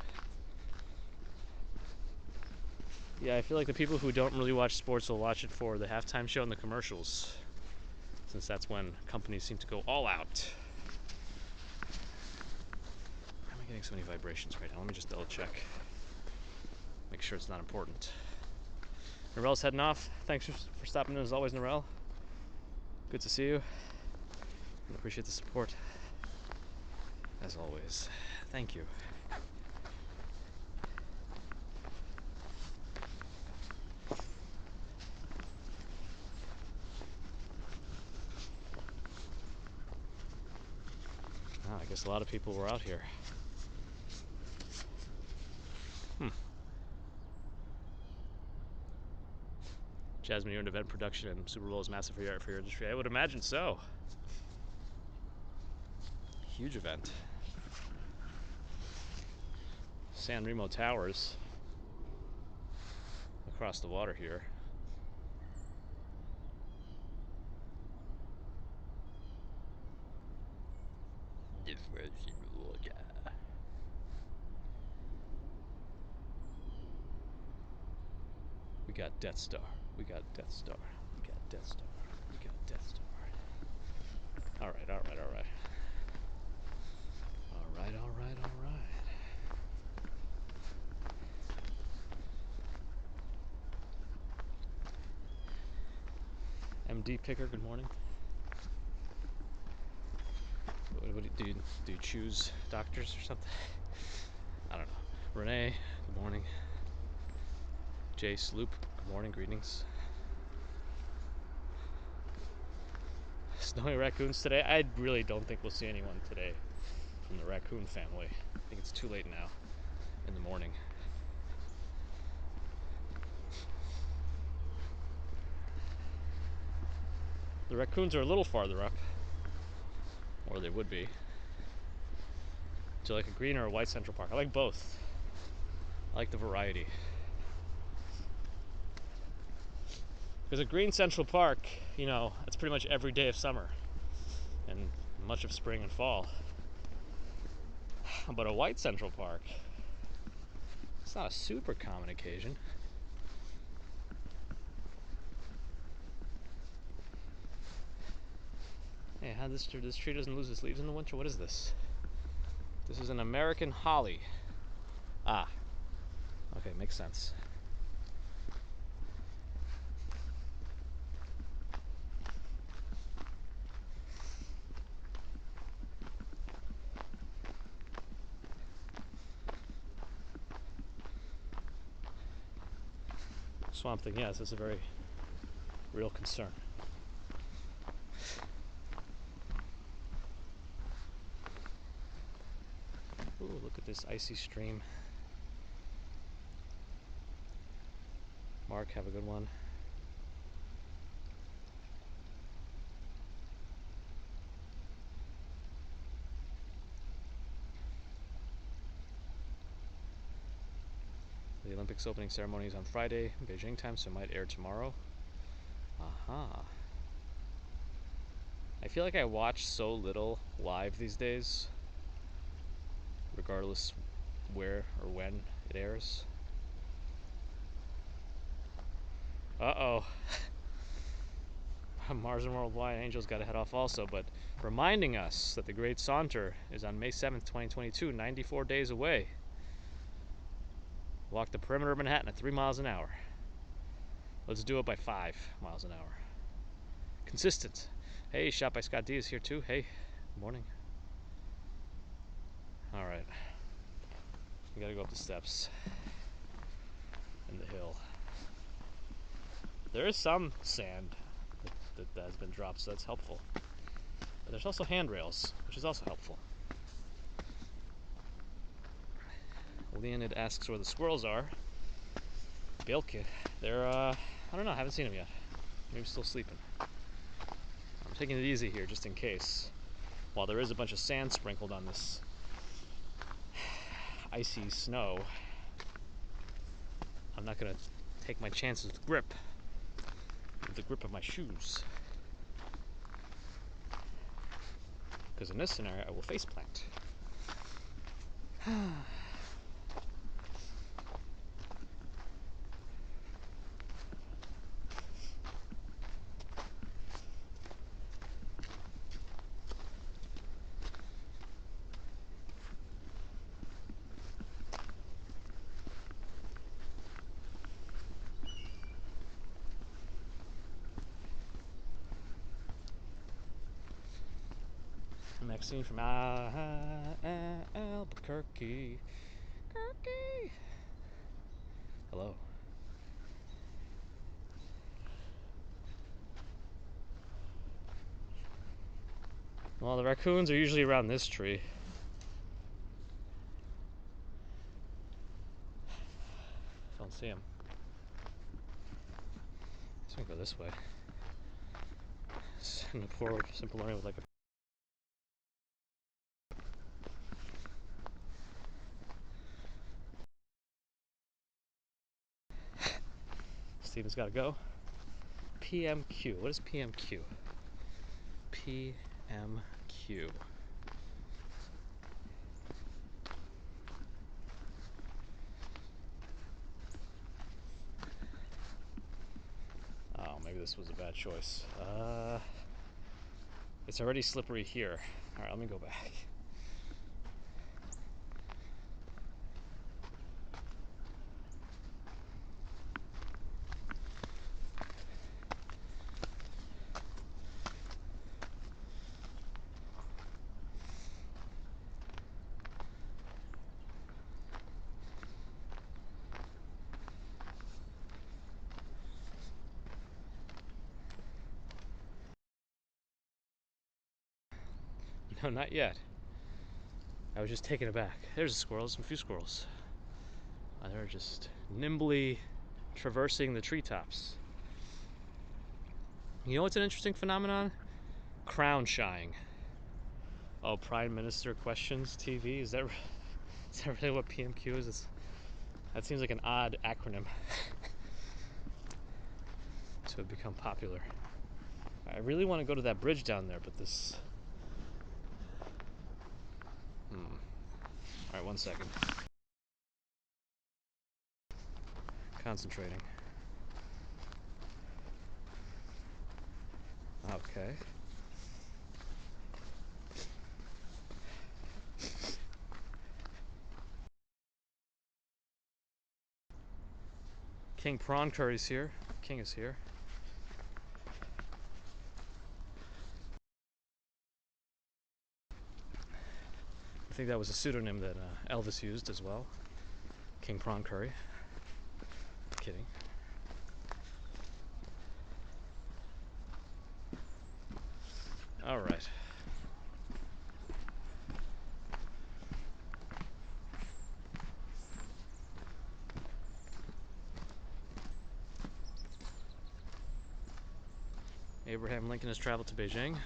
Yeah, I feel like the people who don't really watch sports will watch it for the halftime show and the commercials, since that's when companies seem to go all out. Why am I getting so many vibrations right now? Let me just double check. Make sure it's not important. Narelle's heading off. Thanks for stopping in as always, Narelle. Good to see you. I appreciate the support. As always. Thank you. Oh, I guess a lot of people were out here. Jasmine, you're in event production and Super Bowl is massive for your industry. I would imagine so. Huge event. San Remo Towers. Across the water here. We got Death Star. We got Death Star. We got Death Star. We got Death Star. Alright. Alright. MD Picker, good morning. What do you choose doctors or something? I don't know. Renee, good morning. Jay Sloop, good morning, greetings. Snowy raccoons today? I really don't think we'll see anyone today from the raccoon family. I think it's too late now in the morning. The raccoons are a little farther up, or they would be. Do you like a green or a white Central Park? I like both. I like the variety. Because a green Central Park, you know, that's pretty much every day of summer and much of spring and fall. But a white Central Park, it's not a super common occasion. Hey, how this tree doesn't lose its leaves in the winter? What is this? This is an American holly. Ah, okay, makes sense. Swamp Thing, yes, it's a very real concern. Ooh, look at this icy stream. Mark, have a good one. The Olympics opening ceremony is on Friday, Beijing time, so it might air tomorrow. Aha. I feel like I watch so little live these days, regardless where or when it airs. Uh-oh. Mars and Worldwide Angels got to head off also, but reminding us that the Great Saunter is on May 7th, 2022, 94 days away. Walk the perimeter of Manhattan at 3 miles an hour. Let's do it by 5 miles an hour. Consistent. Hey, Shot by Scott D is here too. Hey, good morning. All right. We gotta go up the steps and the hill. There is some sand that has been dropped, so that's helpful. But there's also handrails, which is also helpful. Leonid asks where the squirrels are. Bilkit. They're, I don't know, I haven't seen them yet. Maybe still sleeping. I'm taking it easy here, just in case. While there is a bunch of sand sprinkled on this icy snow, I'm not gonna take my chances with the grip of my shoes. Because in this scenario, I will face plant. Maxine from Albuquerque. Hello. Well, the raccoons are usually around this tree. Don't see them. So I'm gonna go this way. Send a poor simple learning with like a. Steven's gotta go. PMQ. What is PMQ? PMQ. Oh, maybe this was a bad choice. It's already slippery here. Alright, let me go back. No, not yet. I was just taken aback. There's a squirrel, some few squirrels. They're just nimbly traversing the treetops. You know what's an interesting phenomenon? Crown shying. Oh, Prime Minister Questions TV? Is that really what PMQ is? That seems like an odd acronym to have become popular. I really want to go to that bridge down there, but this. Alright, 1 second. Concentrating. Okay. King Prawn Curry's here. King is here. I think that was a pseudonym that Elvis used as well. King Prawn Curry. Kidding. All right. Abraham Lincoln has traveled to Beijing,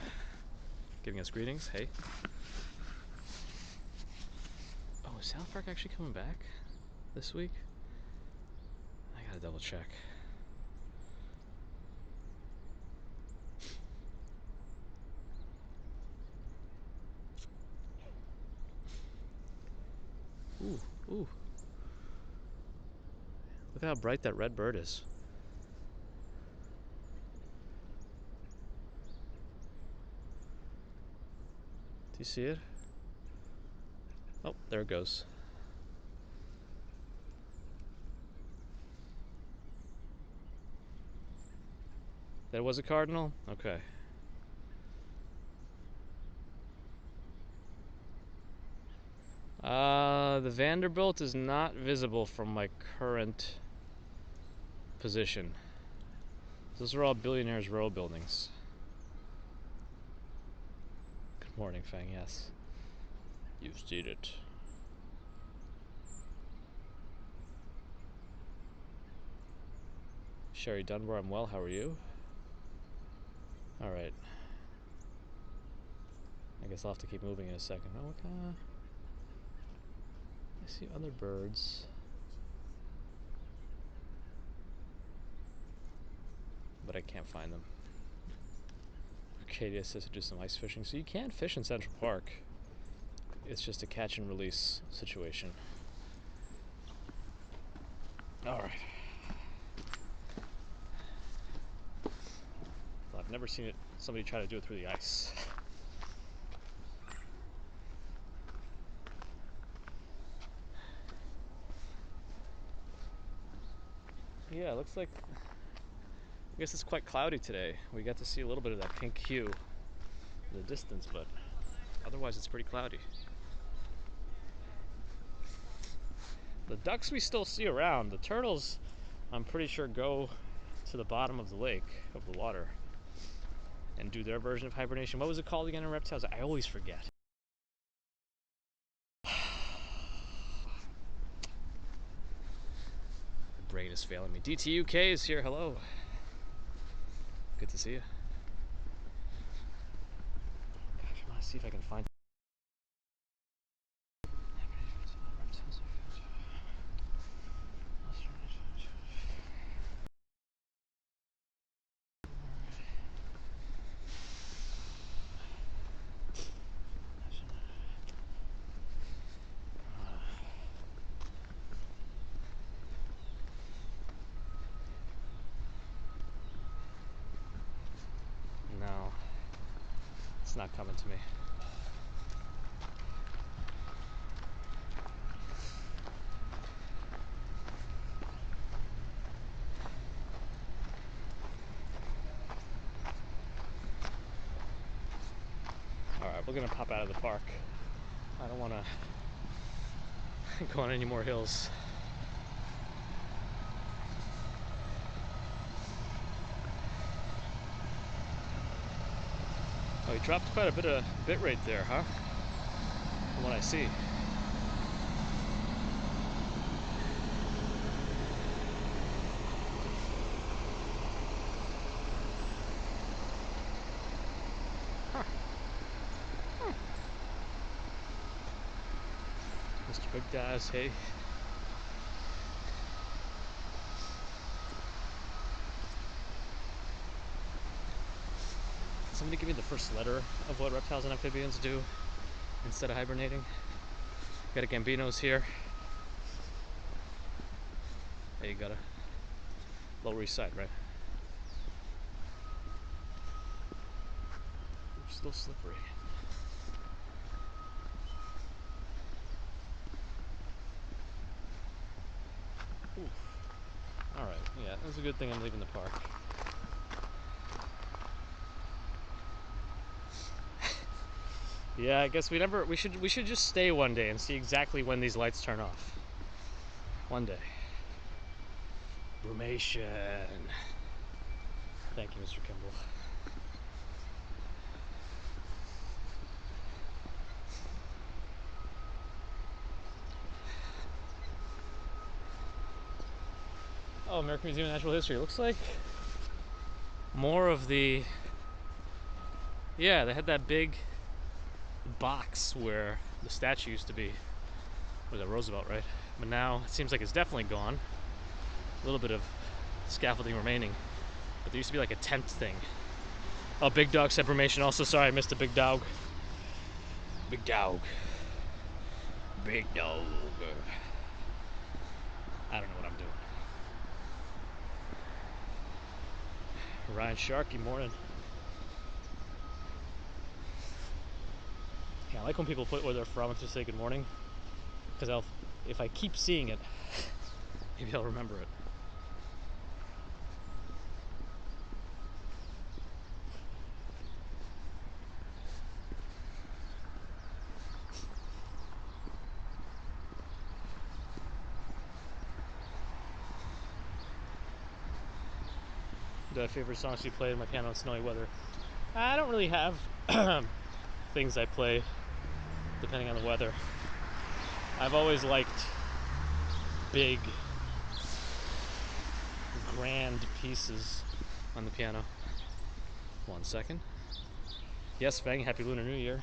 giving us greetings. Hey. Oh, is South Park actually coming back this week? I gotta double check. Ooh, ooh. Look how bright that red bird is. you see it? Oh, there it goes. That was a cardinal? Okay. The Vanderbilt is not visible from my current position. Those are all Billionaires Row buildings. Good morning, Fang, yes. You've seen it. Sherry Dunbar, I'm well, how are you? Alright. I guess I'll have to keep moving in a second. Oh, okay. I see other birds. But I can't find them. Arcadia says to do some ice fishing. So you can fish in Central Park. It's just a catch and release situation. Alright. Well, I've never seen somebody try to do it through the ice. Yeah, it looks like, I guess it's quite cloudy today. We got to see a little bit of that pink hue in the distance, but otherwise it's pretty cloudy. The ducks we still see around. The turtles, I'm pretty sure, go to the bottom of the lake, of the water, and do their version of hibernation. What was it called again in reptiles? I always forget. My brain is failing me. DTUK is here. Hello. Good to see you. I want to see if I can find. No, it's not coming to me. Alright, we're gonna pop out of the park. I don't want to go on any more hills. Oh, he dropped quite a bit of bit rate there, huh? From what I see. Huh. Mr. Big Daz, hey. Somebody give me the first letter of what reptiles and amphibians do instead of hibernating. Got a Gambinos here. Hey, you got a Lower East Side, right? Ooh, still slippery. Oof. Alright, yeah, that's a good thing I'm leaving the park. Yeah, I guess we should just stay one day and see exactly when these lights turn off. One day. Brumation. Thank you, Mr. Kimball. Oh, American Museum of Natural History. It looks like more of the... Yeah, they had that big box where the statue used to be. Was that Roosevelt, right? But now it seems like it's definitely gone. A little bit of scaffolding remaining. But there used to be like a tent thing. Oh, Big Dog said Brumation also. Sorry, I missed a Big Dog. Big Dog. Big Dog. I don't know what I'm doing. Ryan Sharkey, morning. Yeah, I like when people put where they're from to say good morning, because if I keep seeing it, maybe I'll remember it. Do I have favorite songs you play in my piano in snowy weather? I don't really have things I play depending on the weather. I've always liked big, grand pieces on the piano. 1 second. Yes, Fang, happy Lunar New Year.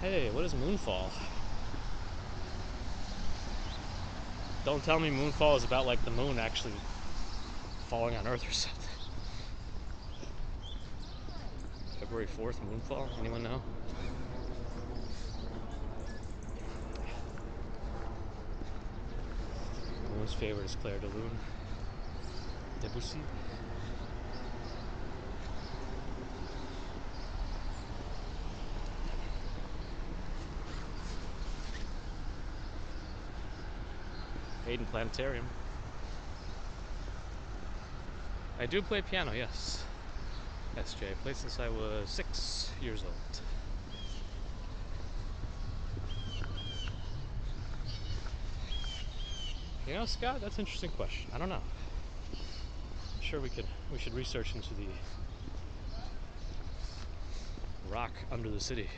Hey, what is moonfall? Don't tell me moonfall is about like the moon actually falling on Earth or something. February 4th, moonfall? Anyone know? Moon's favorite is Claire de Lune. Debussy. Hayden Planetarium. I do play piano, yes. Yes, Jay. I played since I was 6 years old. You know, Scott, that's an interesting question. I don't know. I'm sure we should research into the rock under the city.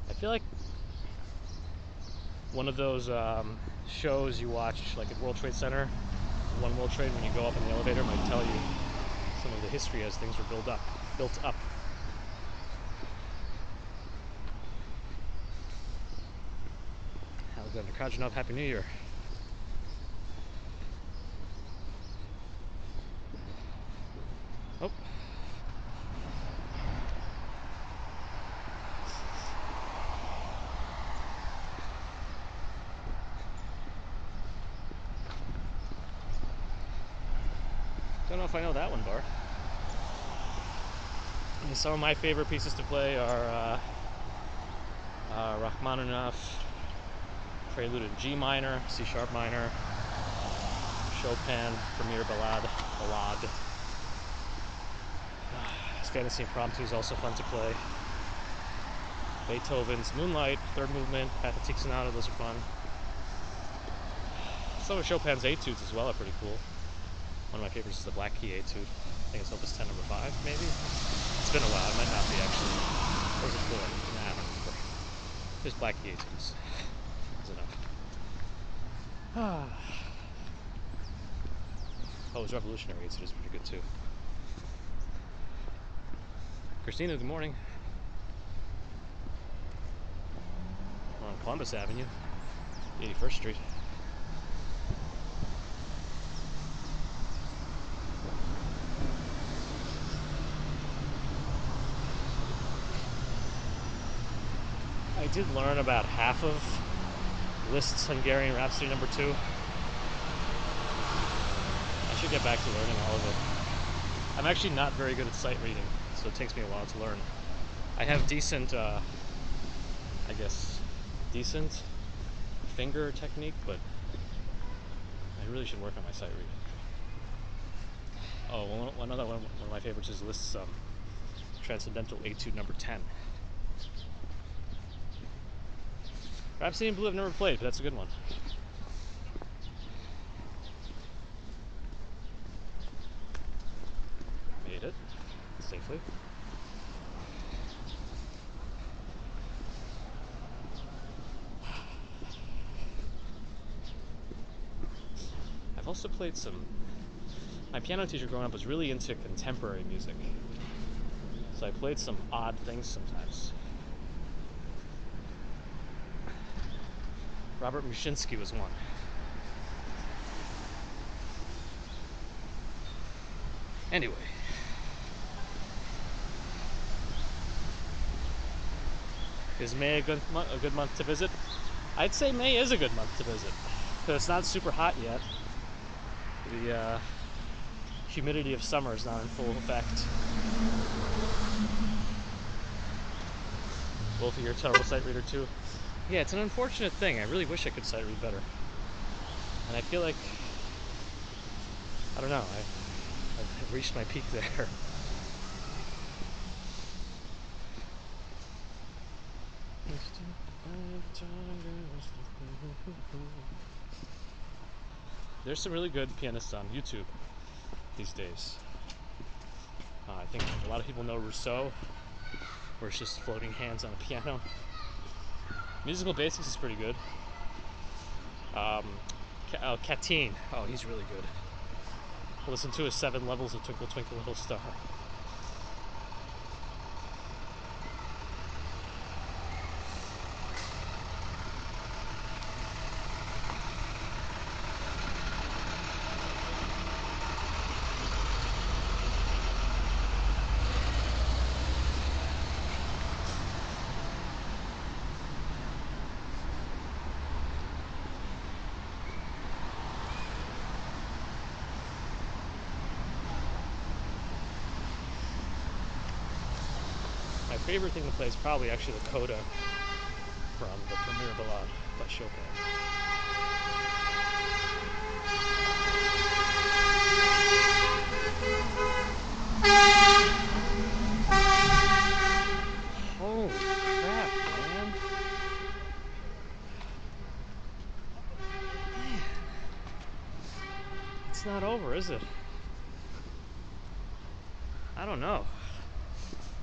I feel like one of those shows you watch, like at World Trade Center, One World Trade, when you go up in the elevator, might tell you some of the history as things were built up. Alexander Kajunov, Happy New Year. Oh. Don't know if I know that one, Bar. And some of my favorite pieces to play are Rachmaninoff, Prelude in G minor, C sharp minor, Chopin, Premier Ballade. Fantasy Impromptu is also fun to play. Beethoven's Moonlight, Third Movement, Pathetique Sonata, those are fun. Some of Chopin's Etudes as well are pretty cool. One of my favorites is the Black Key Etude. I think it's Opus 10 number 5, maybe? It's been a while, it might not be actually. Or is it 4? Nah, I don't remember. There's Black Key Etudes. That's enough. Oh, his Revolutionary Etude is pretty good too. Christina, good morning. We're on Columbus Avenue, 81st Street. I did learn about half of Liszt's Hungarian Rhapsody No. 2. I should get back to learning all of it. I'm actually not very good at sight reading, so it takes me a while to learn. I have decent finger technique, but I really should work on my sight reading. Oh, one of my favorites is Liszt's Transcendental Etude No. 10. Rhapsody in Blue I've never played, but that's a good one. Made it safely. I've also played some. My piano teacher growing up was really into contemporary music, so I played some odd things sometimes. Robert Muschinsky was one. Anyway. Is May a good month to visit? I'd say May is a good month to visit. Because it's not super hot yet. The humidity of summer is not in full effect. Wolfie, you're a terrible sight reader too. Yeah, it's an unfortunate thing. I really wish I could sight read better. And I feel like, I don't know, I've reached my peak there. There's some really good pianists on YouTube these days. I think a lot of people know Rousseau, where it's just floating hands on a piano. Musical Basics is pretty good. Catine, oh, he's really good. Listen to his 7 levels of Twinkle Twinkle Little Star. My favorite thing to play is probably actually the coda from the Premiere Ballade by Chopin. Holy crap, man. It's not over, is it? I don't know.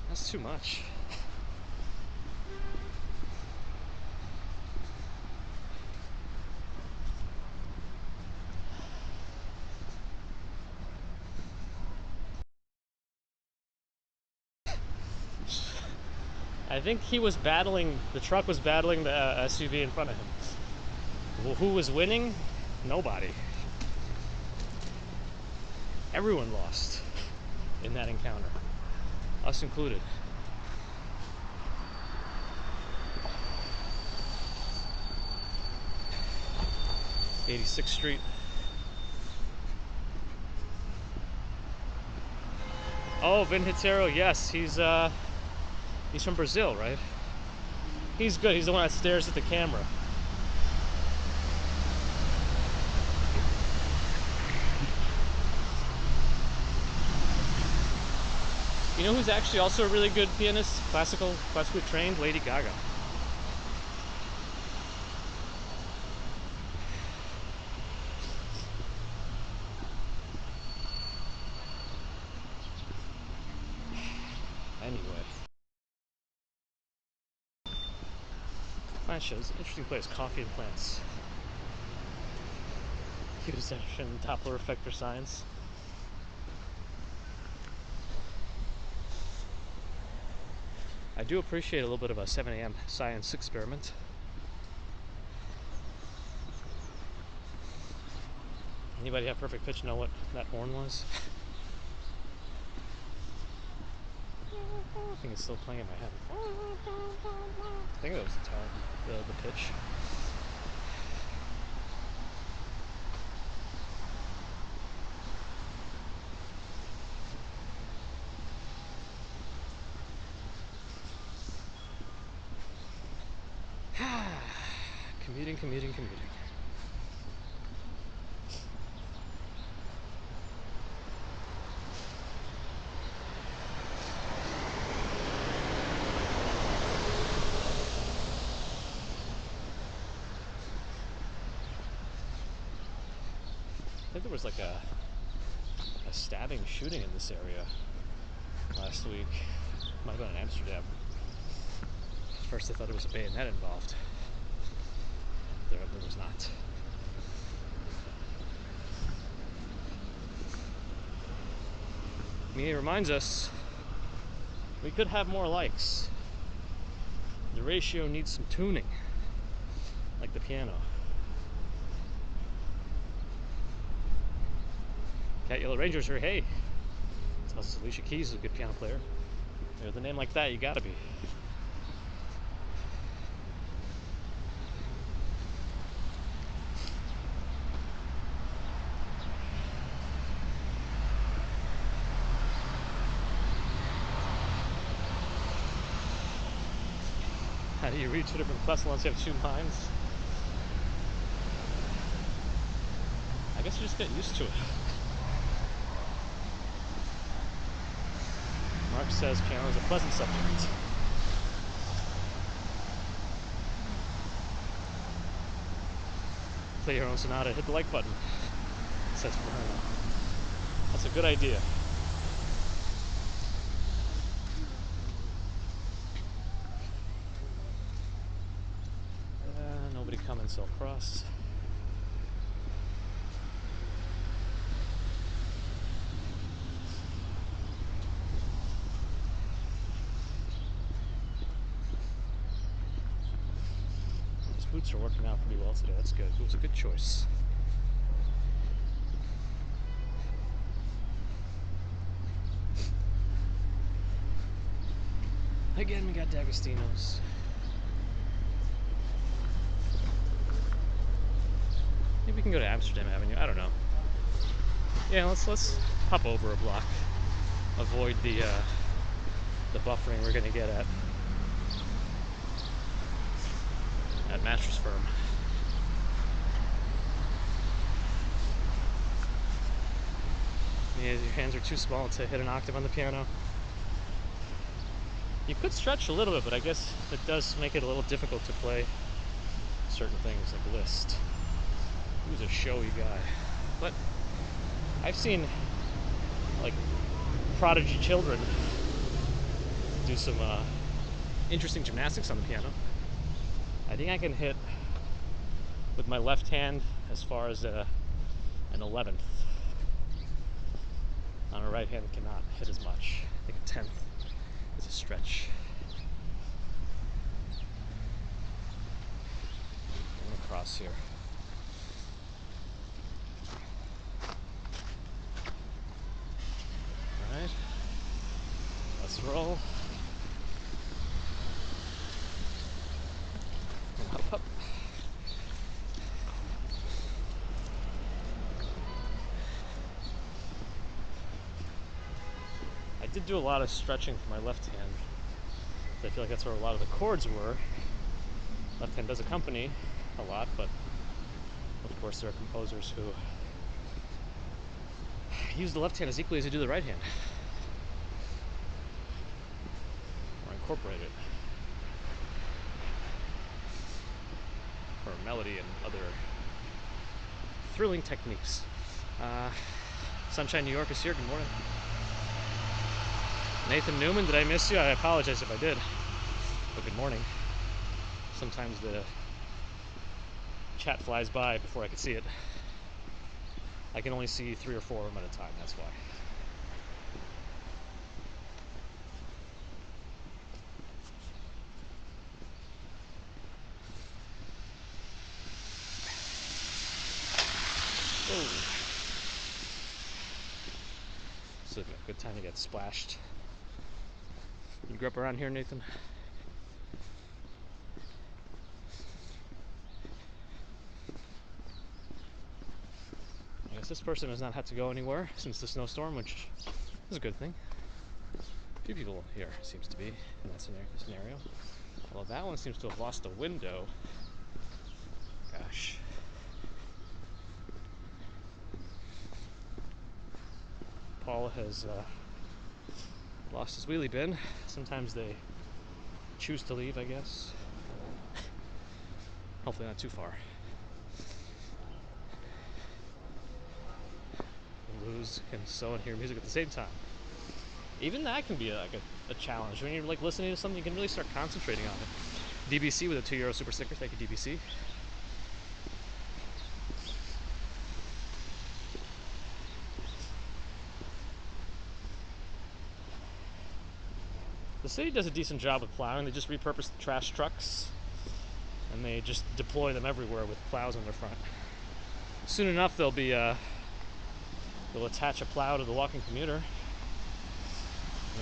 That's too much. I think he was battling, the truck was battling the SUV in front of him. Well, who was winning? Nobody. Everyone lost in that encounter, us included. '86th Street. Oh, Vin Hitero, yes, he's from Brazil, right? He's good. He's the one that stares at the camera. You know who's actually also a really good pianist, classically trained? Lady Gaga. Anyway. Plant shows, interesting place, coffee and plants. Cute section, Doppler effector science. I do appreciate a little bit of a 7 a.m. science experiment. Anybody have perfect pitch know what that horn was? I think it's still playing in my head. I think that was the pitch. Commuting. I think there was like a stabbing shooting in this area last week. Might have been in Amsterdam. First I thought it was a bayonet involved. There was not. I mean, it reminds us we could have more likes. The ratio needs some tuning. like the piano. Cat Yellow Ranger's here. Hey, tells us Alicia Keys is a good piano player. With a name like that, you gotta be. How do you read 2 different quests unless you have 2 minds? I guess you just get used to it. Mark says piano is a pleasant subject. Play your own sonata, hit the like button, says Brian. That's a good idea. Nobody coming, so I'll cross. These boots are working out pretty well today. That's good. It was a good choice. Again, we got D'Agostino's. Maybe we can go to Amsterdam Avenue. I don't know. Yeah, let's hop over a block. Avoid the buffering we're gonna get at Mattress Firm. Yeah, your hands are too small to hit an octave on the piano. You could stretch a little bit, but I guess it does make it a little difficult to play certain things like Liszt. He was a showy guy. But I've seen like prodigy children do some interesting gymnastics on the piano. I think I can hit with my left hand as far as an 11th. On a right hand, cannot hit as much. I think a 10th is a stretch. I'm gonna cross here. Alright. Let's roll. And up, up. I did do a lot of stretching for my left hand. I feel like that's where a lot of the chords were. Left hand does accompany a lot, but of course there are composers who use the left hand as equally as they do the right hand. Or incorporate it for melody and other thrilling techniques. Sunshine New York is here. Good morning. Nathan Newman, did I miss you? I apologize if I did. But good morning. Sometimes the chat flies by before I can see it. I can only see 3 or 4 of them at a time, that's why. Oh. So a good time to get splashed. You grew up around here, Nathan? I guess this person has not had to go anywhere since the snowstorm, which is a good thing. A few people here seems to be in that scenario. Although that one seems to have lost a window. Gosh. Paul has lost his wheelie bin. Sometimes they choose to leave, I guess. Hopefully not too far. Lose and sew and hear music at the same time. Even that can be like a challenge. When you're like listening to something, you can really start concentrating on it. DBC with a €2 super sticker. Thank you, DBC. The city does a decent job with plowing. They just repurpose the trash trucks and they just deploy them everywhere with plows on their front. Soon enough, they'll attach a plow to the walking commuter, and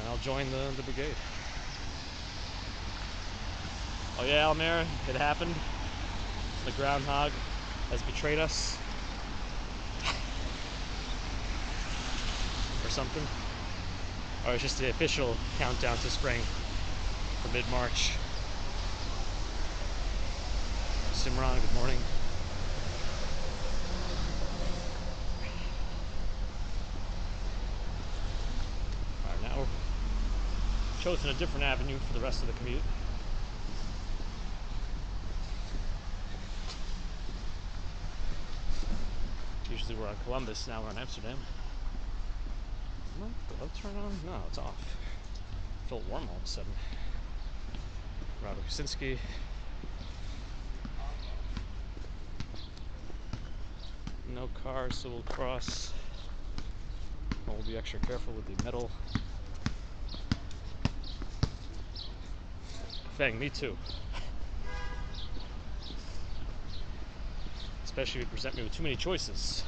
then I'll join the brigade. Oh yeah, Almere, it happened. The Groundhog has betrayed us. Or something. Or it's just the official countdown to spring for mid-March. Simran, good morning. Alright, now we've chosen a different avenue for the rest of the commute. Usually we're on Columbus, now we're on Amsterdam. Might the light turn on? No, it's off. I felt warm all of a sudden. Robert Kuczynski. No cars, so we'll cross. We'll be extra careful with the metal. Fang, me too. Especially if you present me with too many choices.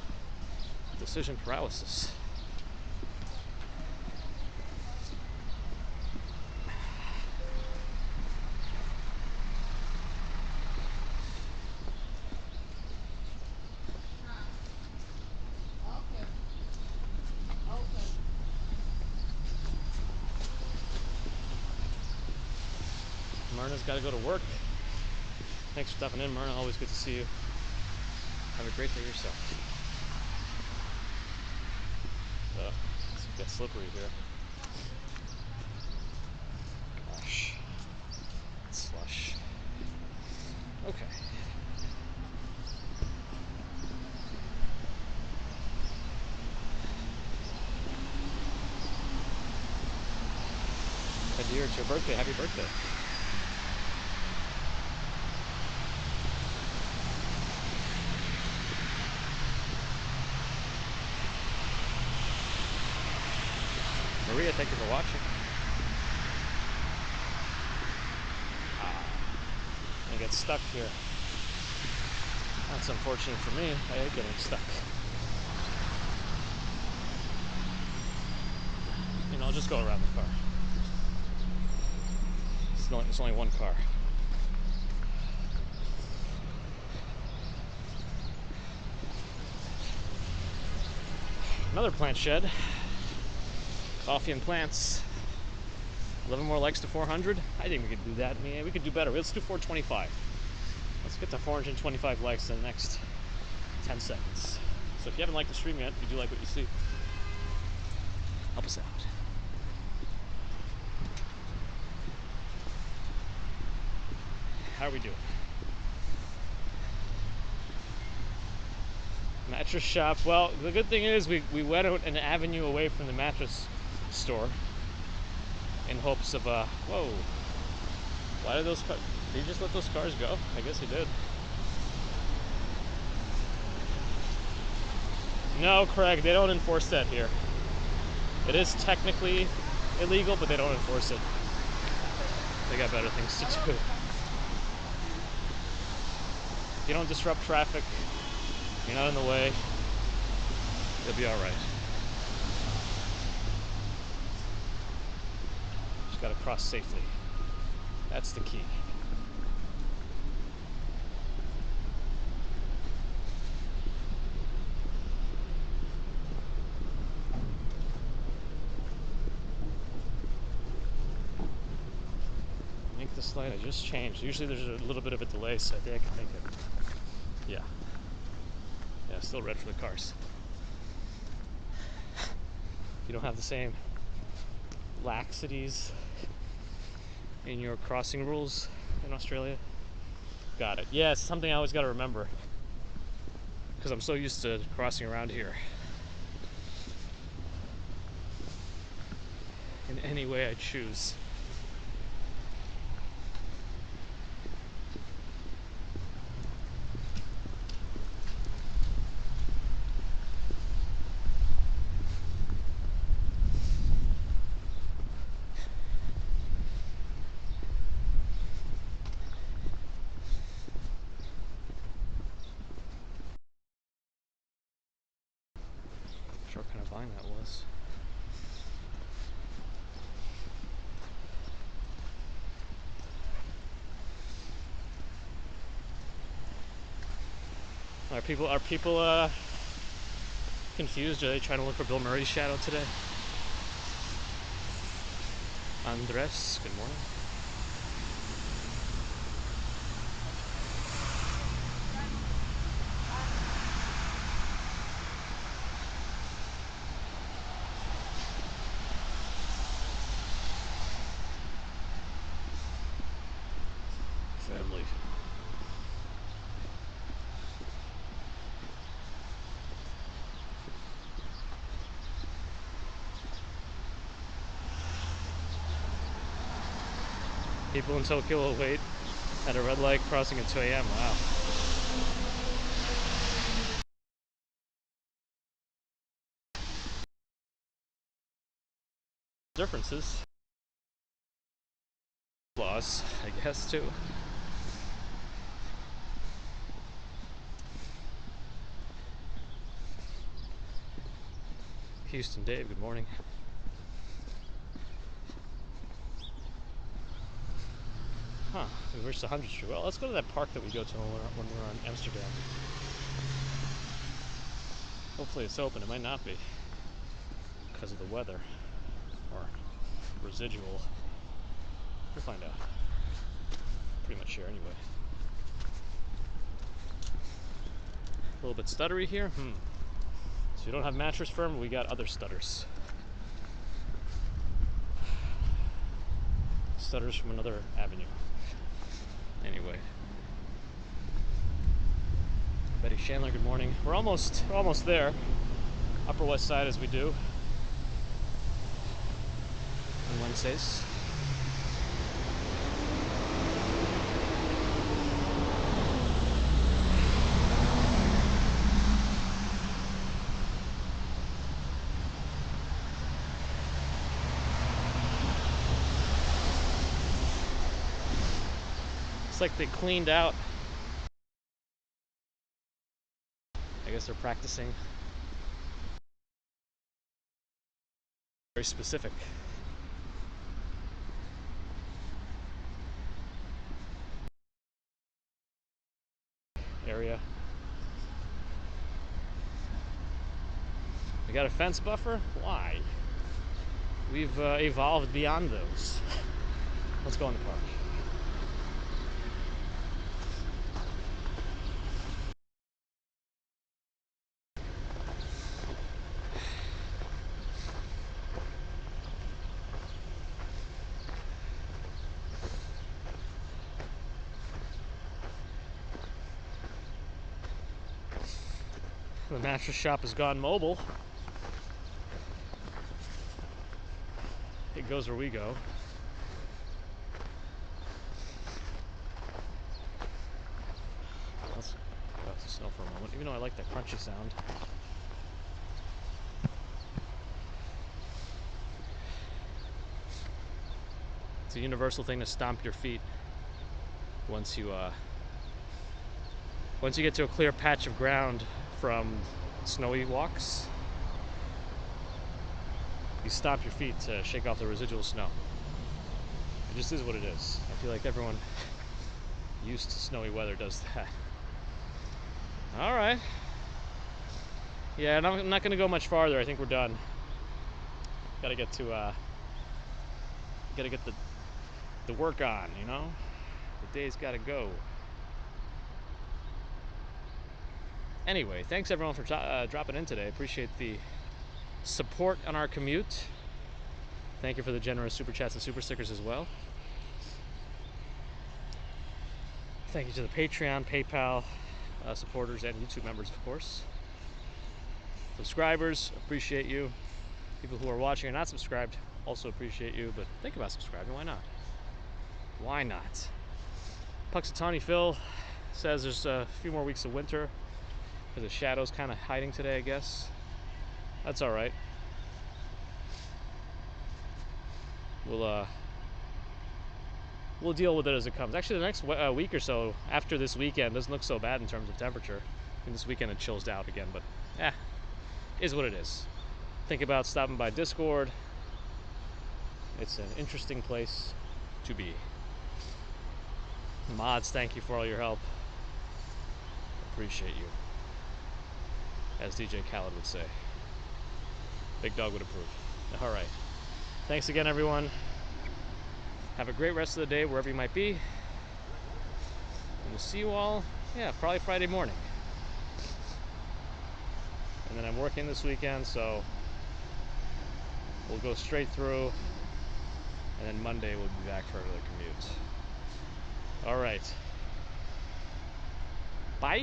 Decision paralysis. Okay. Okay. Myrna's got to go to work. Thanks for stopping in, Myrna. Always good to see you. Have a great day yourself. It's get slippery here. Gosh. It's slush. Okay. Dear, it's your birthday. Happy birthday. Maria, thank you for watching. I get stuck here. That's unfortunate for me. I hate getting stuck. You know, I'll just go around the car. It's only one car. Another plant shed. Coffee and plants. 11 more likes to 400. I think we could do that. I mean, we could do better. Let's do 425. Let's get to 425 likes in the next 10 seconds. So if you haven't liked the stream yet, if you do like what you see, help us out. How are we doing? Mattress shop. Well, the good thing is we went out an avenue away from the mattress store in hopes of whoa. Why did those cars? Did you just let those cars go? I guess he did. No, Craig, they don't enforce that here. It is technically illegal, but they don't enforce it. They got better things to do. If you don't disrupt traffic, you're not in the way, you'll be alright. Just gotta cross safely. That's the key. Make this light, I just changed. Usually there's a little bit of a delay, so I think I can make it. Yeah. Yeah, still red for the cars. You don't have the same laxities in your crossing rules in Australia. Got it. Yeah, it's something I always got to remember because I'm so used to crossing around here in any way I choose. line that was. Are people confused? Are they trying to look for Bill Murray's shadow today? Andres, good morning. Family. People in Tokyo will wait at a red light crossing at 2 a.m. Wow. Differences. Laws, I guess, too. Houston Dave, good morning. Huh, we reached 100th Street. Well, let's go to that park that we go to when we're on Amsterdam. Hopefully it's open. It might not be because of the weather or residual. We'll find out. Pretty much here anyway. A little bit stuttery here. So we don't have Mattress Firm, we got other stutters. Stutters from another avenue. Anyway. Betty Chandler, good morning. We're almost there. Upper West Side as we do on Wednesdays. It's like they cleaned out. I guess they're practicing. Very specific. Area. We got a fence buffer? Why? We've evolved beyond those. Let's go in the park. The mattress shop has gone mobile. It goes where we go. Let's go off the snow for a moment, even though I like that crunchy sound. It's a universal thing to stomp your feet once you get to a clear patch of ground from snowy walks. You stomp your feet to shake off the residual snow. It just is what it is. I feel like everyone used to snowy weather does that. All right. Yeah, I'm not going to go much farther. I think we're done. Got to get the work on, you know? The day's got to go. Anyway, thanks everyone for dropping in today. Appreciate the support on our commute. Thank you for the generous super chats and super stickers as well. Thank you to the Patreon, PayPal supporters, and YouTube members, of course. Subscribers, appreciate you. People who are watching and not subscribed, also appreciate you. But think about subscribing. Why not? Why not? Puxatawny Phil says there's a few more weeks of winter because the shadow's kind of hiding today, I guess. That's all right. We'll deal with it as it comes. Actually, the next week or so after this weekend doesn't look so bad in terms of temperature. I think this weekend it chills out again, but is what it is. think about stopping by Discord. It's an interesting place to be. Mods, thank you for all your help. Appreciate you. As DJ Khaled would say. Big Dog would approve. All right. Thanks again, everyone. Have a great rest of the day wherever you might be. And we'll see you all, probably Friday morning. And then I'm working this weekend, so we'll go straight through. And then Monday we'll be back for another commute. All right. Bye.